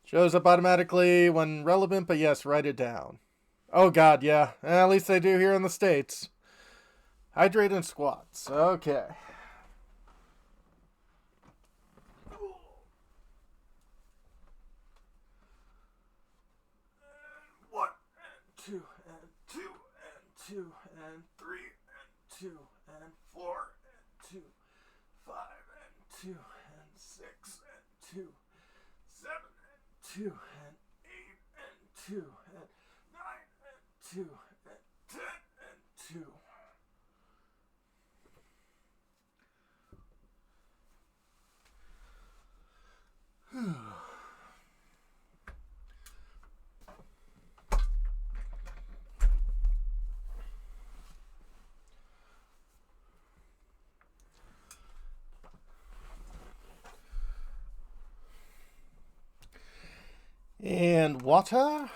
S1: Shows up automatically when relevant, but yes, write it down. Oh god, yeah. At least they do here in the States. Hydrate and squats. Okay. And 1 and 2 and 2 and 2 and 3 and 2 and 4 and 2, 5 and 2 and 6 and 2, 7 and 2 and 8 and 2 and 9 and 2 and 10 and 2. And water.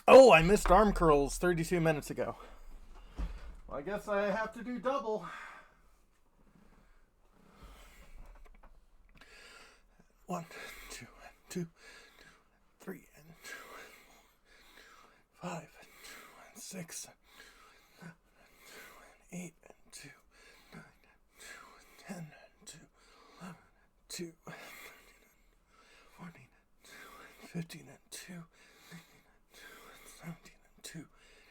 S1: Oh, I missed arm curls 32 minutes ago. Well, I guess I have to do double. 1, 2, 2, 3, and 2, 5, and 2, and 6, and 2, and 8, and 2, 9, and 2, and 10, and 2, 11, 2, 14, and 2, and 15, and 2, 17, and 2,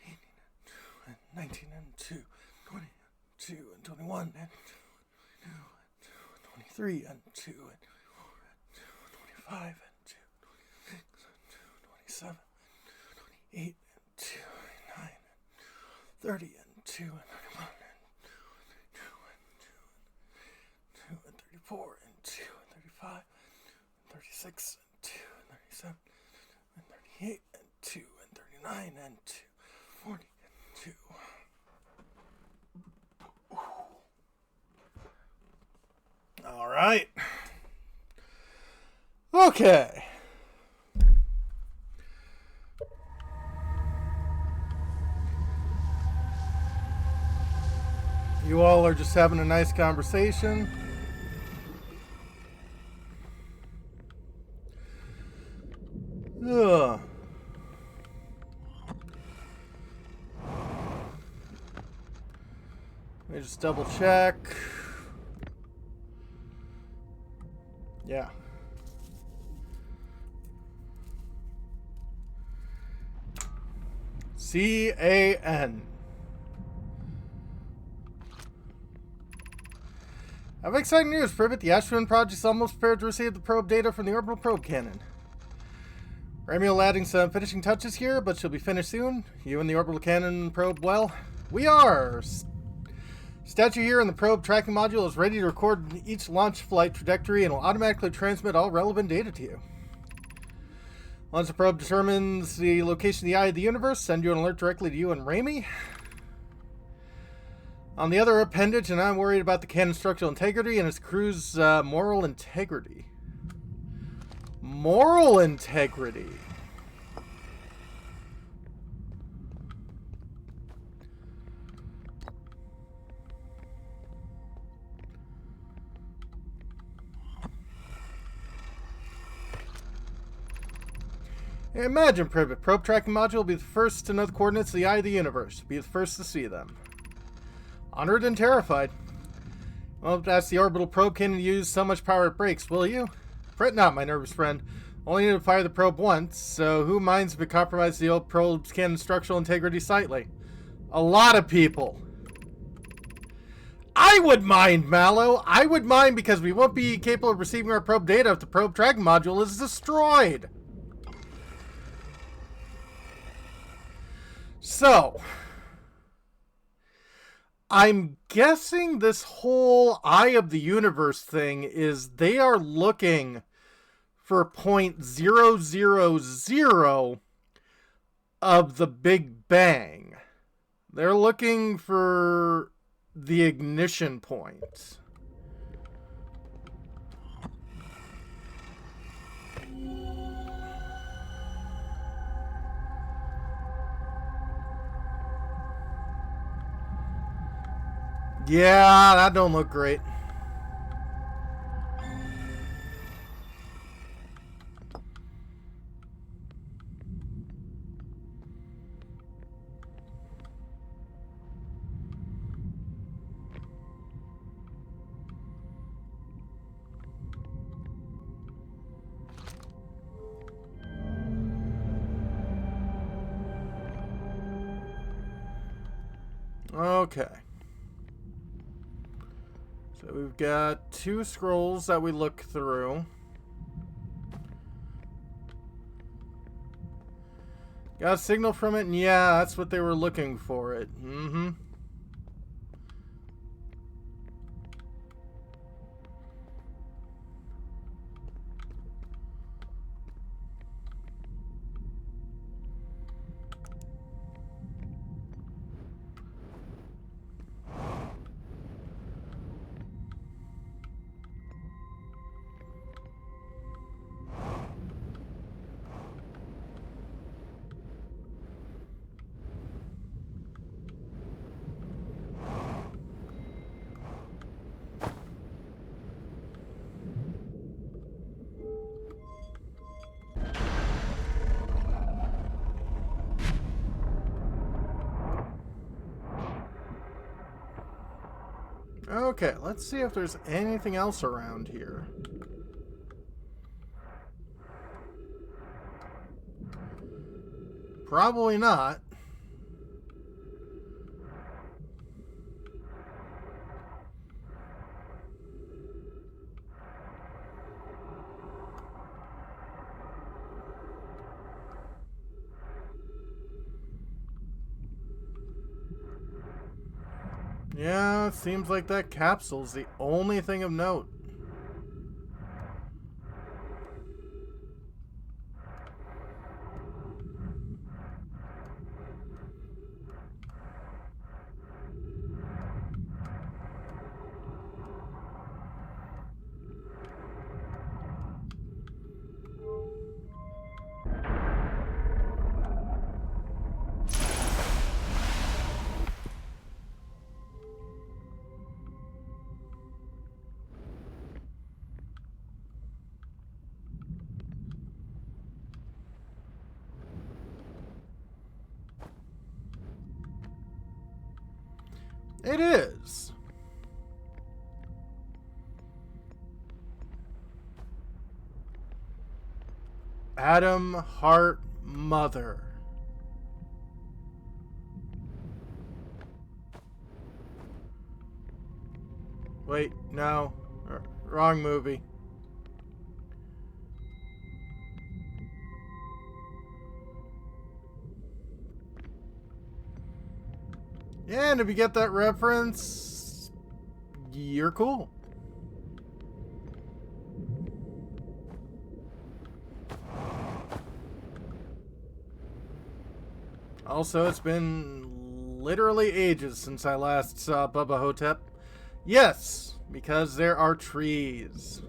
S1: 18, and 2, and 19, and 2, 20, and 2, and 21, and 2, and 23, and 2, and 5 and 2, 26 and 2, 27, 28 and 2, 29 and 30 and 2 and 31 34 and 2 and 35 and 36 and 2 and 37 and 38 and 2 and 39 and 2, 40 and 2. All right. Okay. You all are just having a nice conversation. Ugh. Let me just double check. Yeah. CAN. I have exciting news, Privet. The Ashwin project is almost prepared to receive the probe data from the orbital probe cannon. Remy will adding some finishing touches here, but she'll be finished soon. You and the orbital cannon probe, well, we are. Statue here in the probe tracking module is ready to record each launch flight trajectory and will automatically transmit all relevant data to you. Once the probe determines the location of the eye of the universe, send you an alert directly to you and Ramy. On the other appendage, and I'm worried about the cannon's structural integrity and its crew's moral integrity. Moral integrity. Imagine, Privet. Probe tracking module will be the first to know the coordinates of the eye of the universe. Be the first to see them. Honored and terrified. Won't ask the orbital probe cannon to use so much power it breaks, will you? Fret not, my nervous friend. Only need to fire the probe once, so who minds if it compromises the old probe's cannon's structural integrity slightly? A lot of people. I would mind, Mallow. I would mind because we won't be capable of receiving our probe data if the probe tracking module is destroyed. So, I'm guessing this whole Eye of the Universe thing is they are looking for 0.000 of the Big Bang. They're looking for the ignition point. Yeah, that don't look great. Okay. So we've got 2 scrolls that we look through. Got a signal from it, and yeah, that's what they were looking for it. Mm-hmm. Okay, let's see if there's anything else around here. Probably not. Yeah, it seems like that capsule's the only thing of note. It is. Atom Heart Mother. Wait, no. Wrong movie. Yeah, and if you get that reference, you're cool. Also, it's been literally ages since I last saw Bubba Hotep. Yes, because there are trees.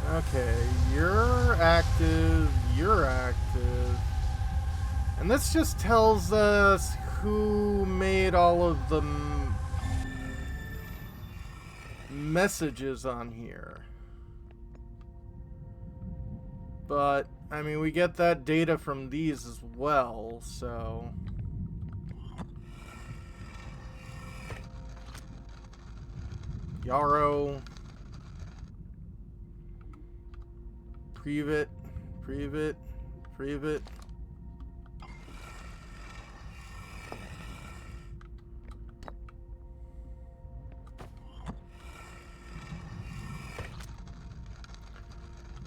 S1: Okay, you're active, you're active. And this just tells us who made all of the messages on here. But, I mean, we get that data from these as well, so... Yarrow... Privet, Privet, Privet.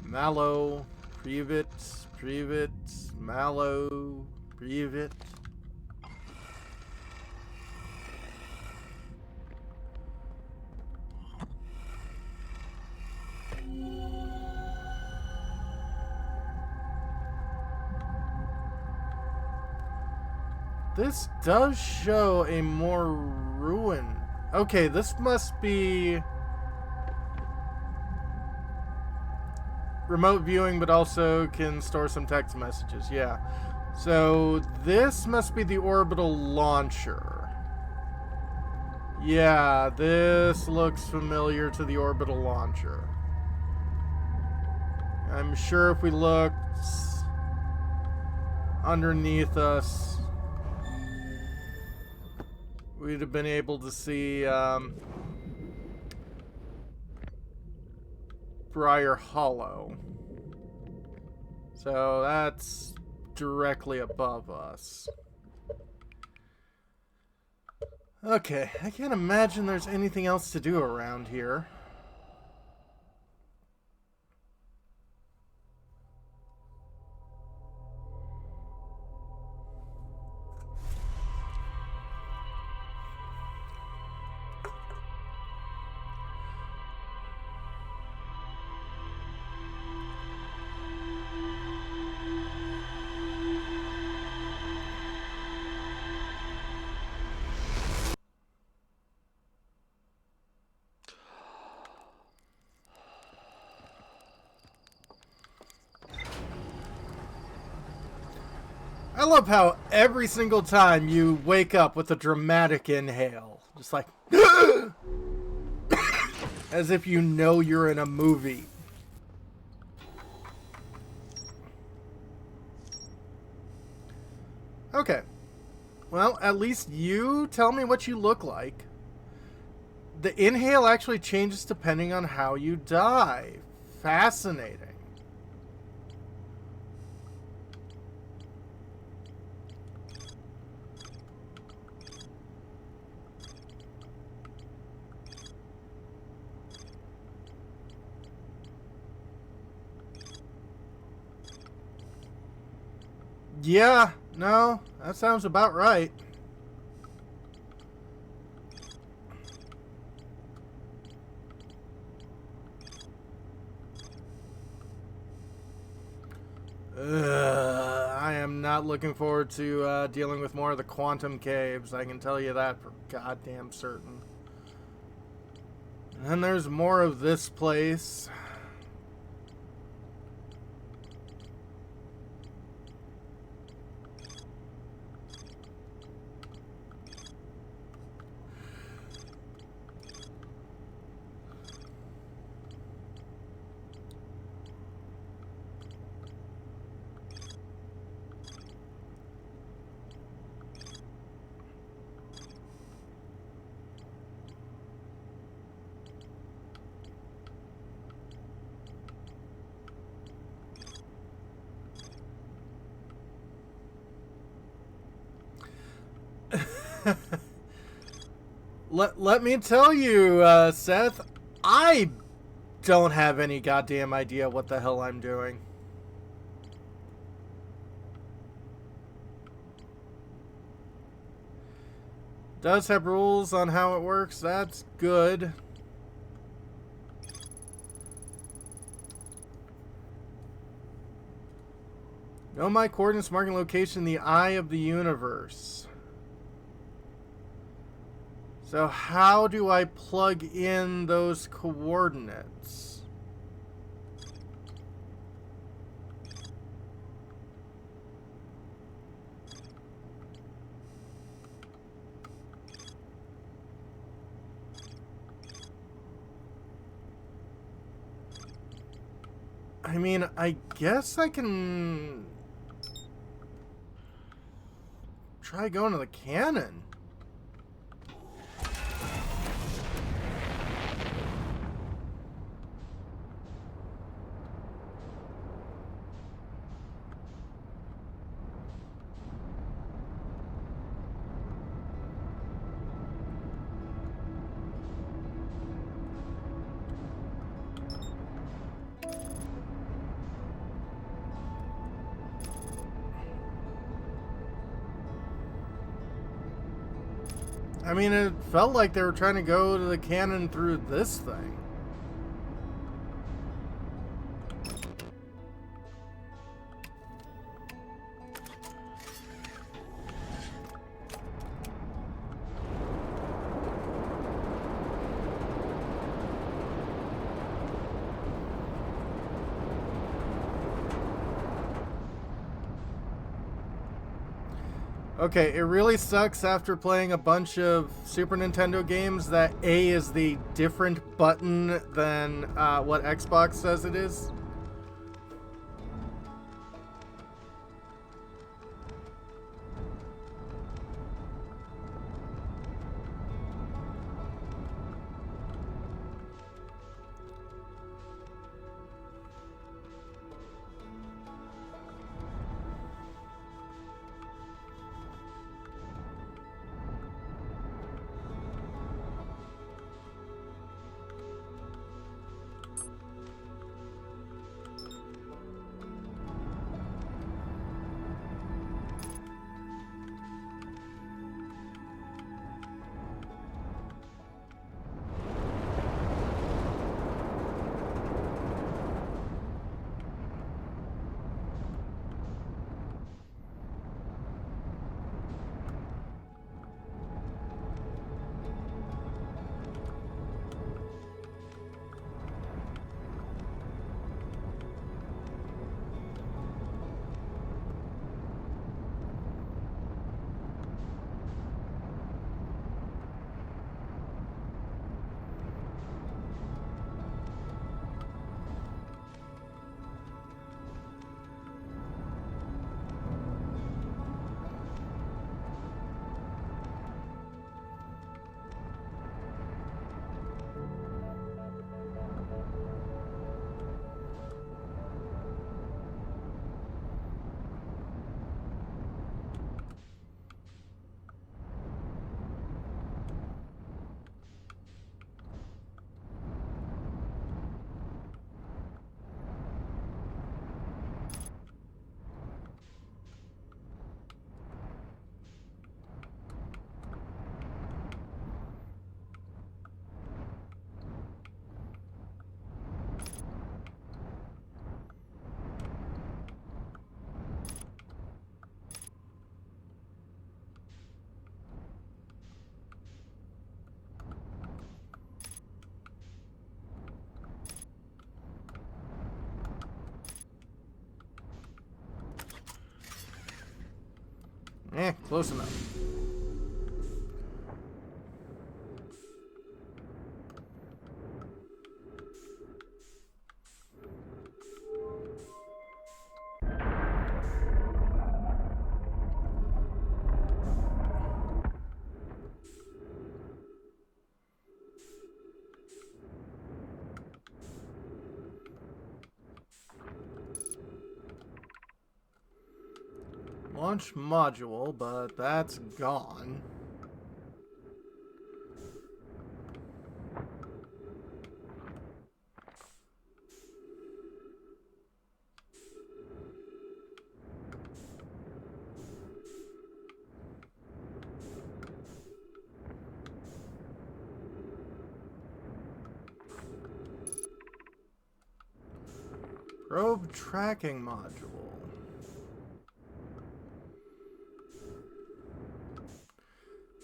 S1: Mallow, Privet, Privet, Mallow, Privet. This does show a more ruin. Okay, this must be remote viewing, but also can store some text messages. Yeah. So this must be the orbital launcher. Yeah, this looks familiar to the orbital launcher. I'm sure if we looked underneath us, we'd have been able to see Briar Hollow. So that's directly above us. Okay, I can't imagine there's anything else to do around here. I love how every single time you wake up with a dramatic inhale. Just like... as if you know you're in a movie. Okay. Well, at least you tell me what you look like. The inhale actually changes depending on how you die. Fascinating. Yeah, no, that sounds about right. I am not looking forward to dealing with more of the quantum caves. I can tell you that for goddamn certain. And there's more of this place. Let me tell you, Seth, I don't have any goddamn idea what the hell I'm doing. Does have rules on how it works. That's good. Know my coordinates marking location in the eye of the universe. So how do I plug in those coordinates? I mean, I guess I can try going to the cannon. I mean, it felt like they were trying to go to the cannon through this thing. Okay, it really sucks after playing a bunch of Super Nintendo games that A is the different button than what Xbox says it is. Close enough. Launch module, but that's gone. Probe tracking module.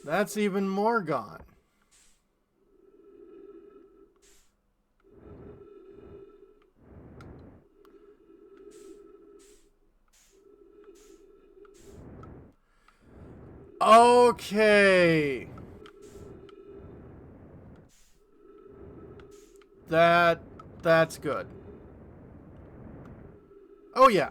S1: That's even more gone. Okay. That's good. Oh yeah.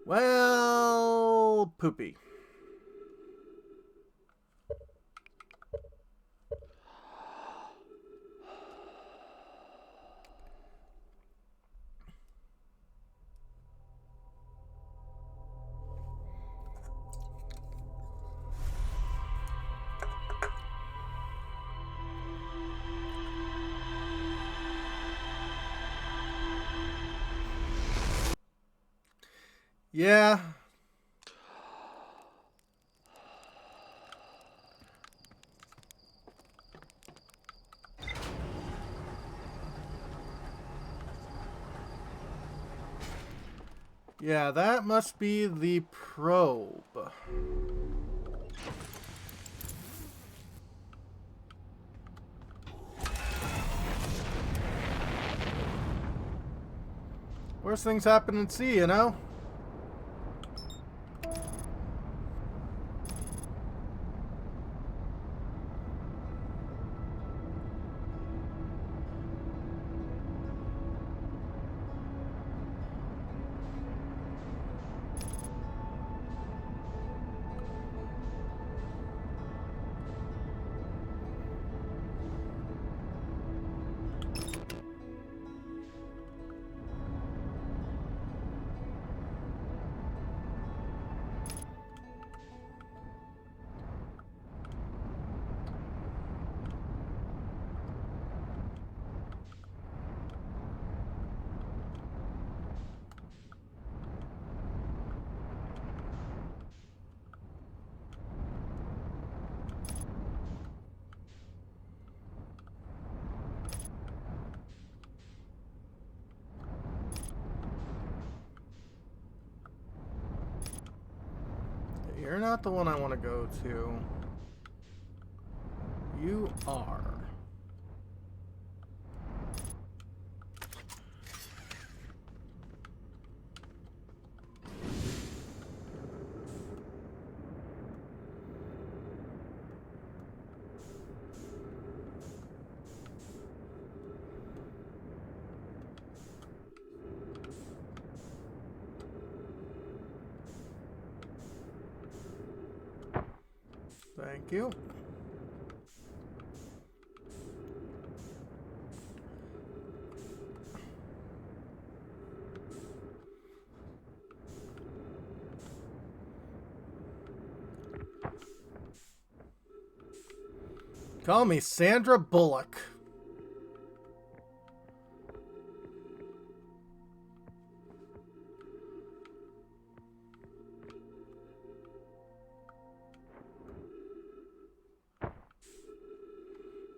S1: Well, poopy. Yeah. Yeah, that must be the probe. Worst things happen at sea, you know? You're not the one I want to go to. You are. Thank you. Call me Sandra Bullock.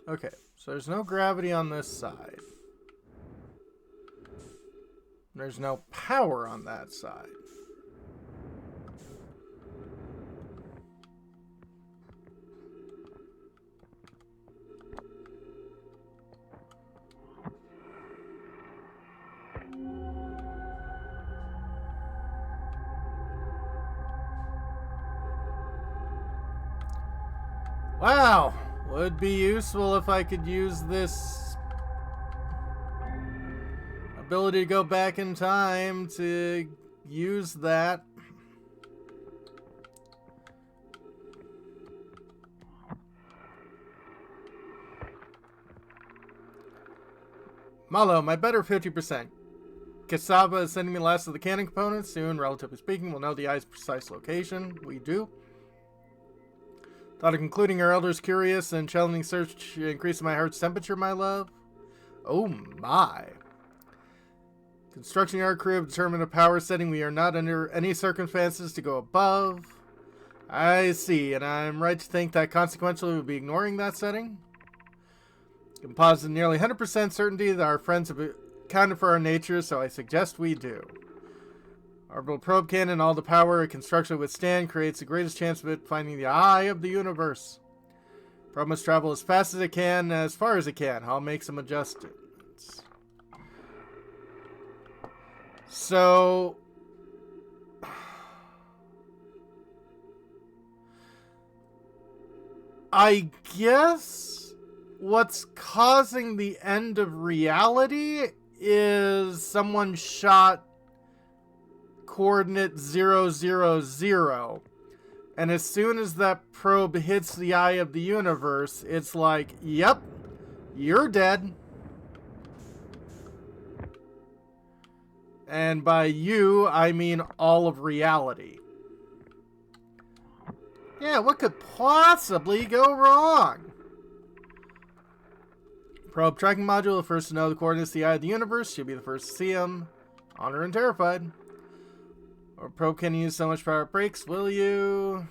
S1: Okay, so there's no gravity on this side. There's no power on that side. Wow, would be useful if I could use this ability to go back in time to use that. Malo, my better 50%. Cassava is sending me the last of the cannon components. Soon, relatively speaking, we'll know the eye's precise location. We do. Thought of concluding our elders curious and challenging search increasing my heart's temperature, my love. Oh my. Constructing our crew determined a power setting we are not under any circumstances to go above. I see, and I'm right to think that consequentially we'll be ignoring that setting. You can posit nearly 100% certainty that our friends have accounted for our nature, so I suggest we do. Orbital probe cannon, all the power it can structurally withstand, creates the greatest chance of it finding the eye of the universe. Probe must travel as fast as it can, as far as it can. I'll make some adjustments. So, I guess what's causing the end of reality is someone shot coordinate 000, and as soon as that probe hits the eye of the universe, it's like, yep, you're dead. And by you, I mean all of reality. Yeah, what could possibly go wrong? Probe tracking module, the first to know the coordinates of the eye of the universe. She'll be the first to see them. Honored and terrified. Or probe can use so much power it breaks, will you?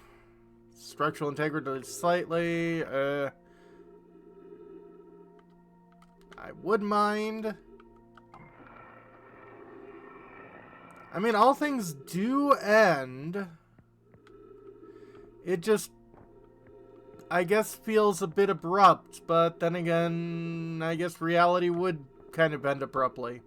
S1: Structural integrity slightly. I would mind. I mean, all things do end. It just, I guess, feels a bit abrupt, but then again, I guess reality would kind of end abruptly.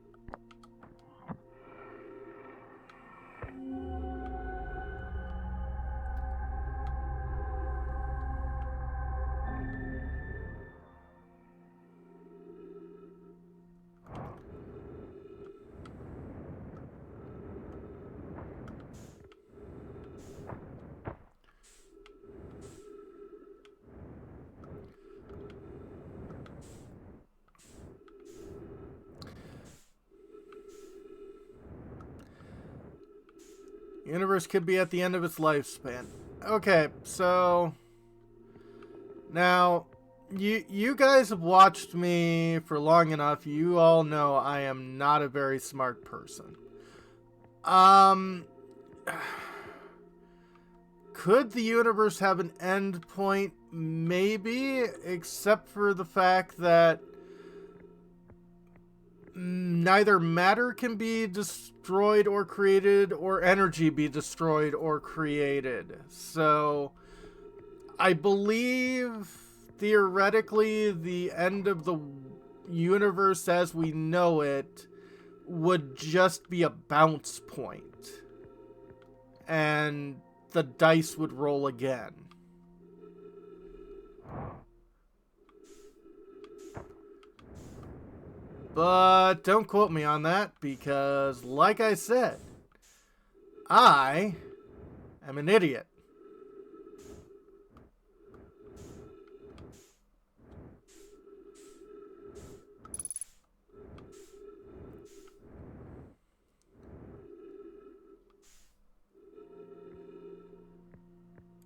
S1: The universe could be at the end of its lifespan. Okay, so now you guys have watched me for long enough. You all know I am not a very smart person. Could the universe have an end point? Maybe, except for the fact that neither matter can be destroyed or created, or energy be destroyed or created. So, I believe, theoretically, the end of the universe as we know it would just be a bounce point. And the dice would roll again. But don't quote me on that, because, like I said, I am an idiot.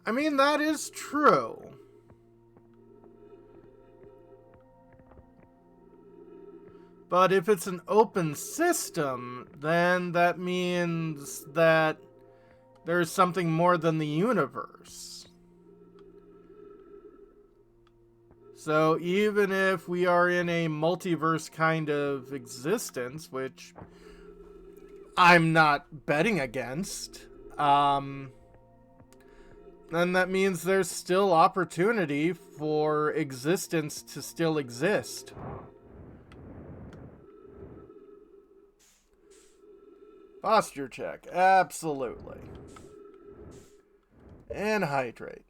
S1: I mean, that is true. But if it's an open system, then that means that there's something more than the universe. So even if we are in a multiverse kind of existence, which I'm not betting against. Then that means there's still opportunity for existence to still exist. Posture check, absolutely. And hydrate.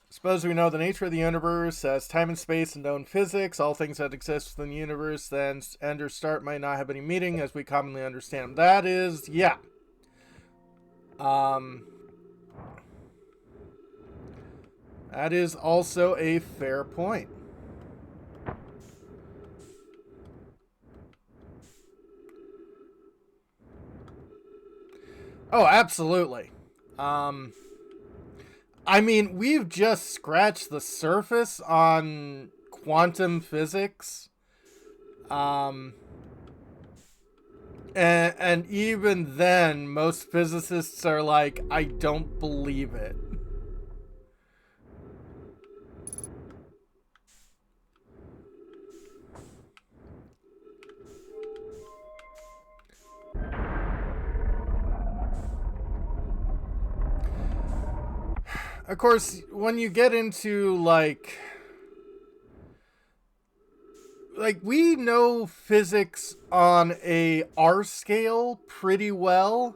S1: Suppose we know the nature of the universe as time and space and known physics, all things that exist within the universe, then end or start might not have any meaning as we commonly understand them. That is, yeah. That is also a fair point. Oh, absolutely. I mean, we've just scratched the surface on quantum physics. And even then, most physicists are like, I don't believe it. Of course, when you get into like we know physics on a R scale pretty well,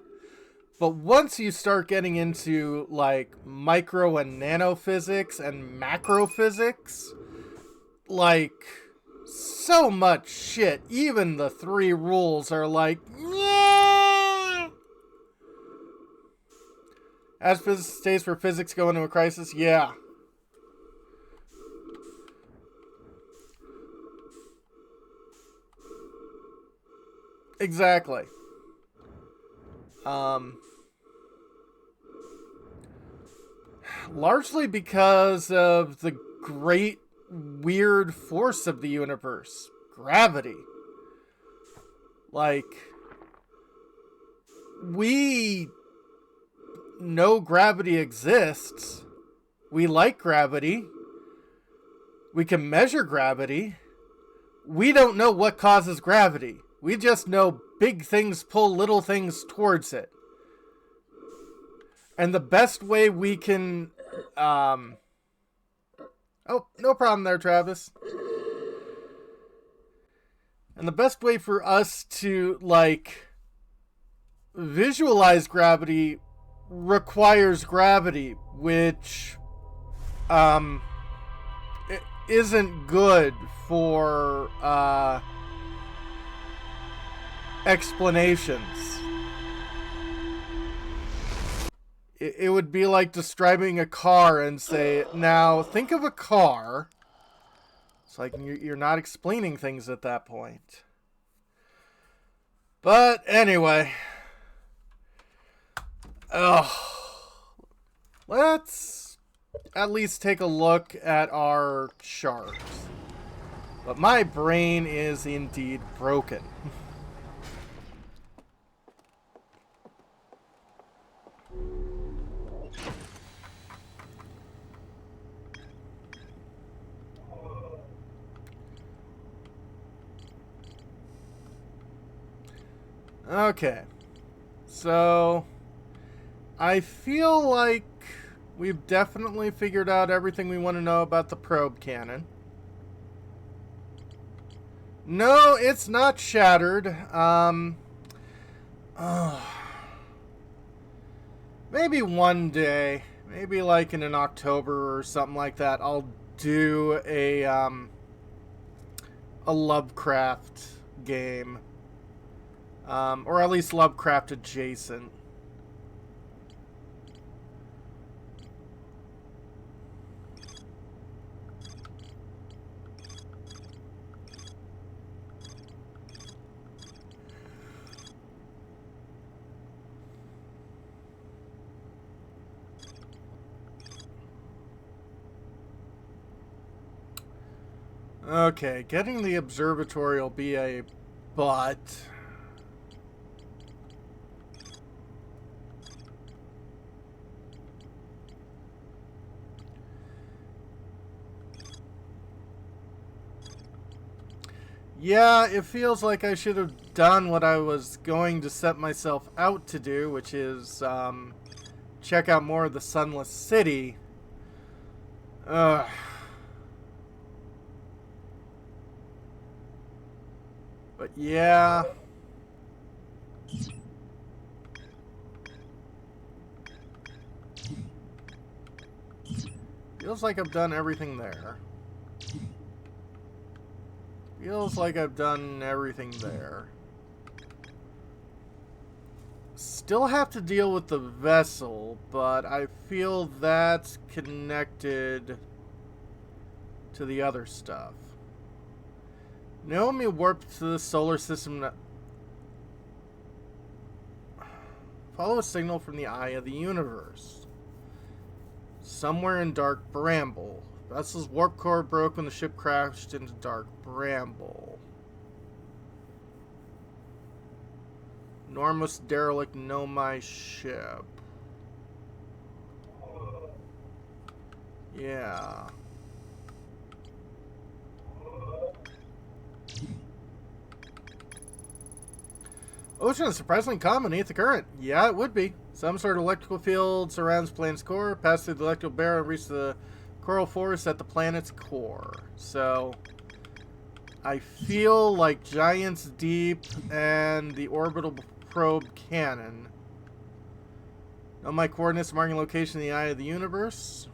S1: but once you start getting into like micro and nano physics and macro physics, like so much shit, even the three rules are like, yeah. As physics stays for physics go into a crisis, yeah. Exactly. Largely because of the great weird force of the universe, gravity. Like, we know gravity exists. We like gravity. We can measure gravity. We don't know what causes gravity. We just know big things pull little things towards it. And the best way we can... Oh, no problem there, Travis. And the best way for us to, like, visualize gravity requires gravity, which it isn't good for explanations. It would be like describing a car and say, now think of a car. It's like you're not explaining things at that point. But anyway. Let's at least take a look at our shards. But my brain is indeed broken. Okay. So, I feel like we've definitely figured out everything we want to know about the probe cannon. No, it's not shattered. Maybe one day, maybe like in an October or something like that, I'll do a Lovecraft game. Or at least Lovecraft adjacent. Okay, getting the observatory will be a but. Yeah, it feels like I should have done what I was going to set myself out to do, which is check out more of the Sunless City. Ugh. But yeah. Feels like I've done everything there. Feels like I've done everything there. Still have to deal with the vessel, but I feel that's connected to the other stuff. Naomi warped to the solar system. Follow a signal from the eye of the universe. Somewhere in Dark Bramble. Vessel's warp core broke when the ship crashed into Dark Bramble. Enormous derelict Nomai ship. Yeah. Ocean is surprisingly calm beneath the current. Yeah, it would be. Some sort of electrical field surrounds the planet's core. Pass through the electrical barrier and reach the coral forest at the planet's core. So, I feel like Giant's Deep and the orbital probe cannon. Know my coordinates marking location in the eye of the universe.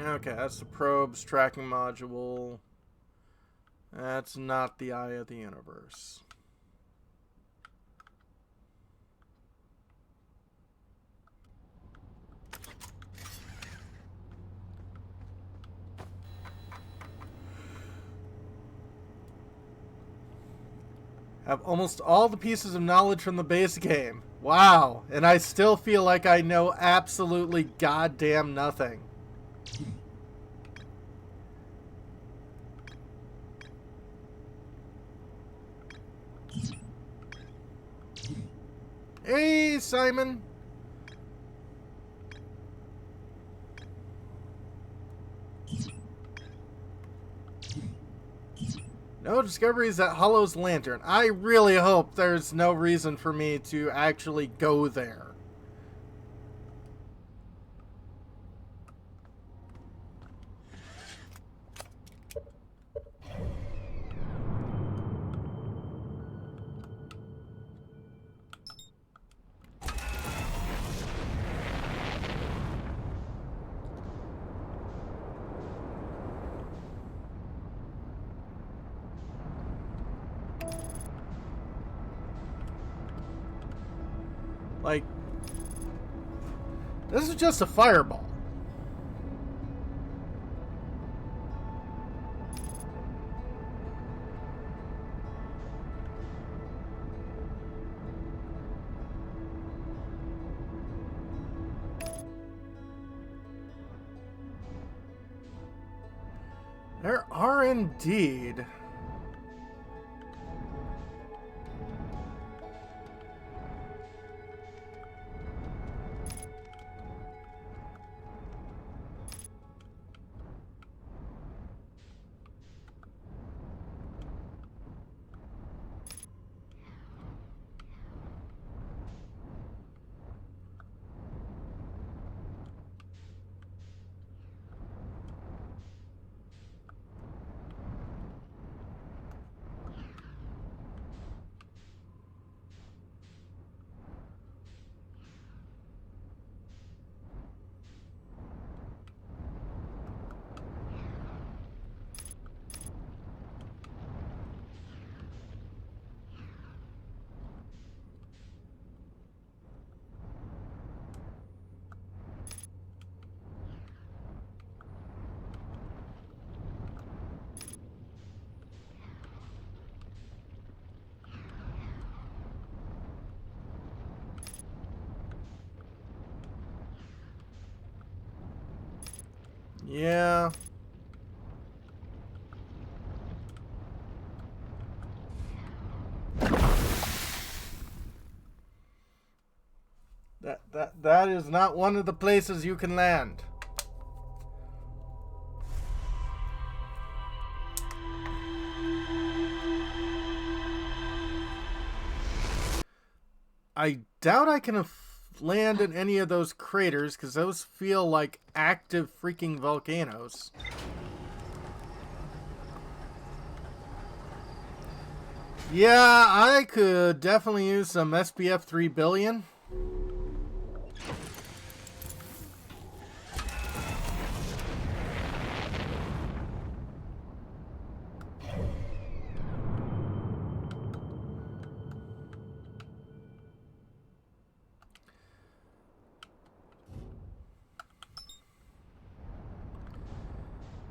S1: Okay, that's the probe's tracking module. That's not the eye of the universe. Have almost all the pieces of knowledge from the base game. Wow. And I still feel like I know absolutely goddamn nothing. Hey, Simon. No discoveries at Hollow's Lantern. I really hope there's no reason for me to actually go there. Like, this is just a fireball. There are indeed. Yeah. That is not one of the places you can land. I doubt I can land in any of those craters because those feel like active freaking volcanoes. Yeah, I could definitely use some SPF 3 billion.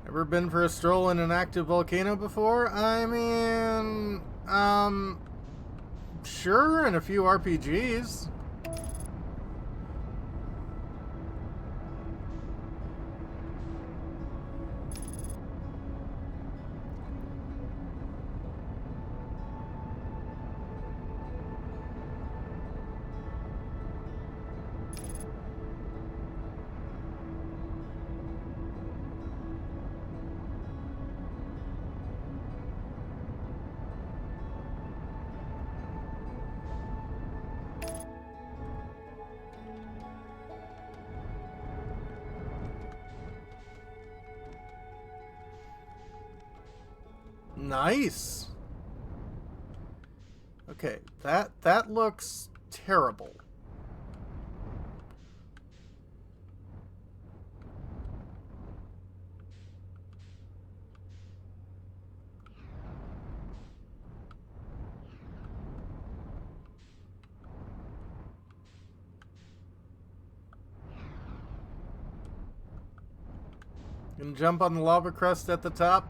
S1: Ever been for a stroll in an active volcano before? I mean, sure, and a few RPGs. Nice. Okay, that looks terrible. Gonna jump on the lava crust at the top.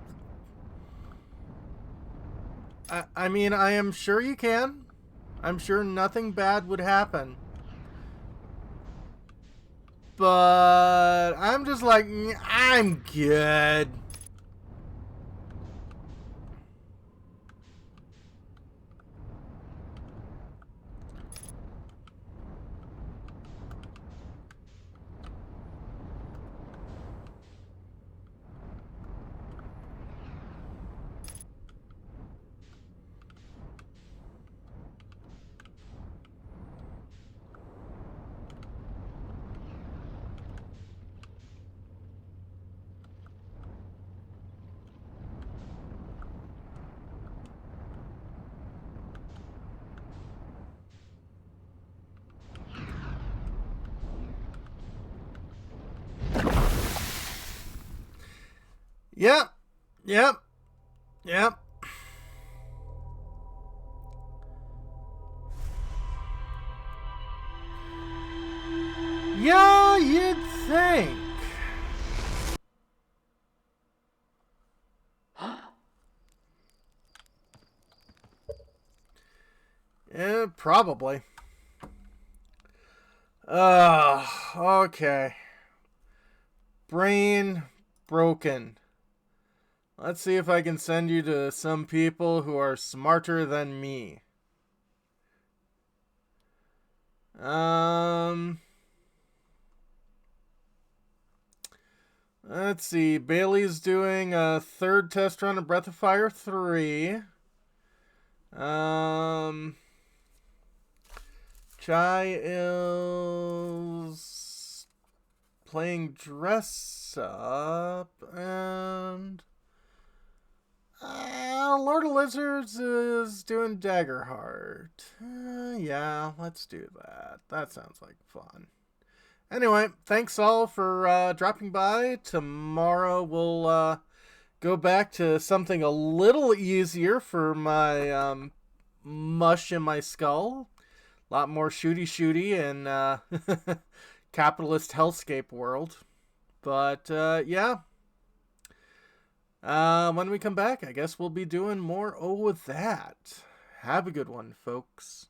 S1: I mean, I am sure you can. I'm sure nothing bad would happen. But I'm just like, I'm good. Yep. Yep. Yep. Yeah, you'd think. Yeah, probably. Okay. Brain broken. Let's see if I can send you to some people who are smarter than me. Let's see. Bailey's doing a third test run of Breath of Fire 3. Chai is playing Dress Up, and Lord of Lizards is doing Daggerheart. Yeah, let's do that. That sounds like fun. Anyway, thanks all for dropping by. Tomorrow we'll go back to something a little easier for my mush in my skull. A lot more shooty in capitalist hellscape world. But yeah. When we come back, I guess we'll be doing more of that. Have a good one, folks.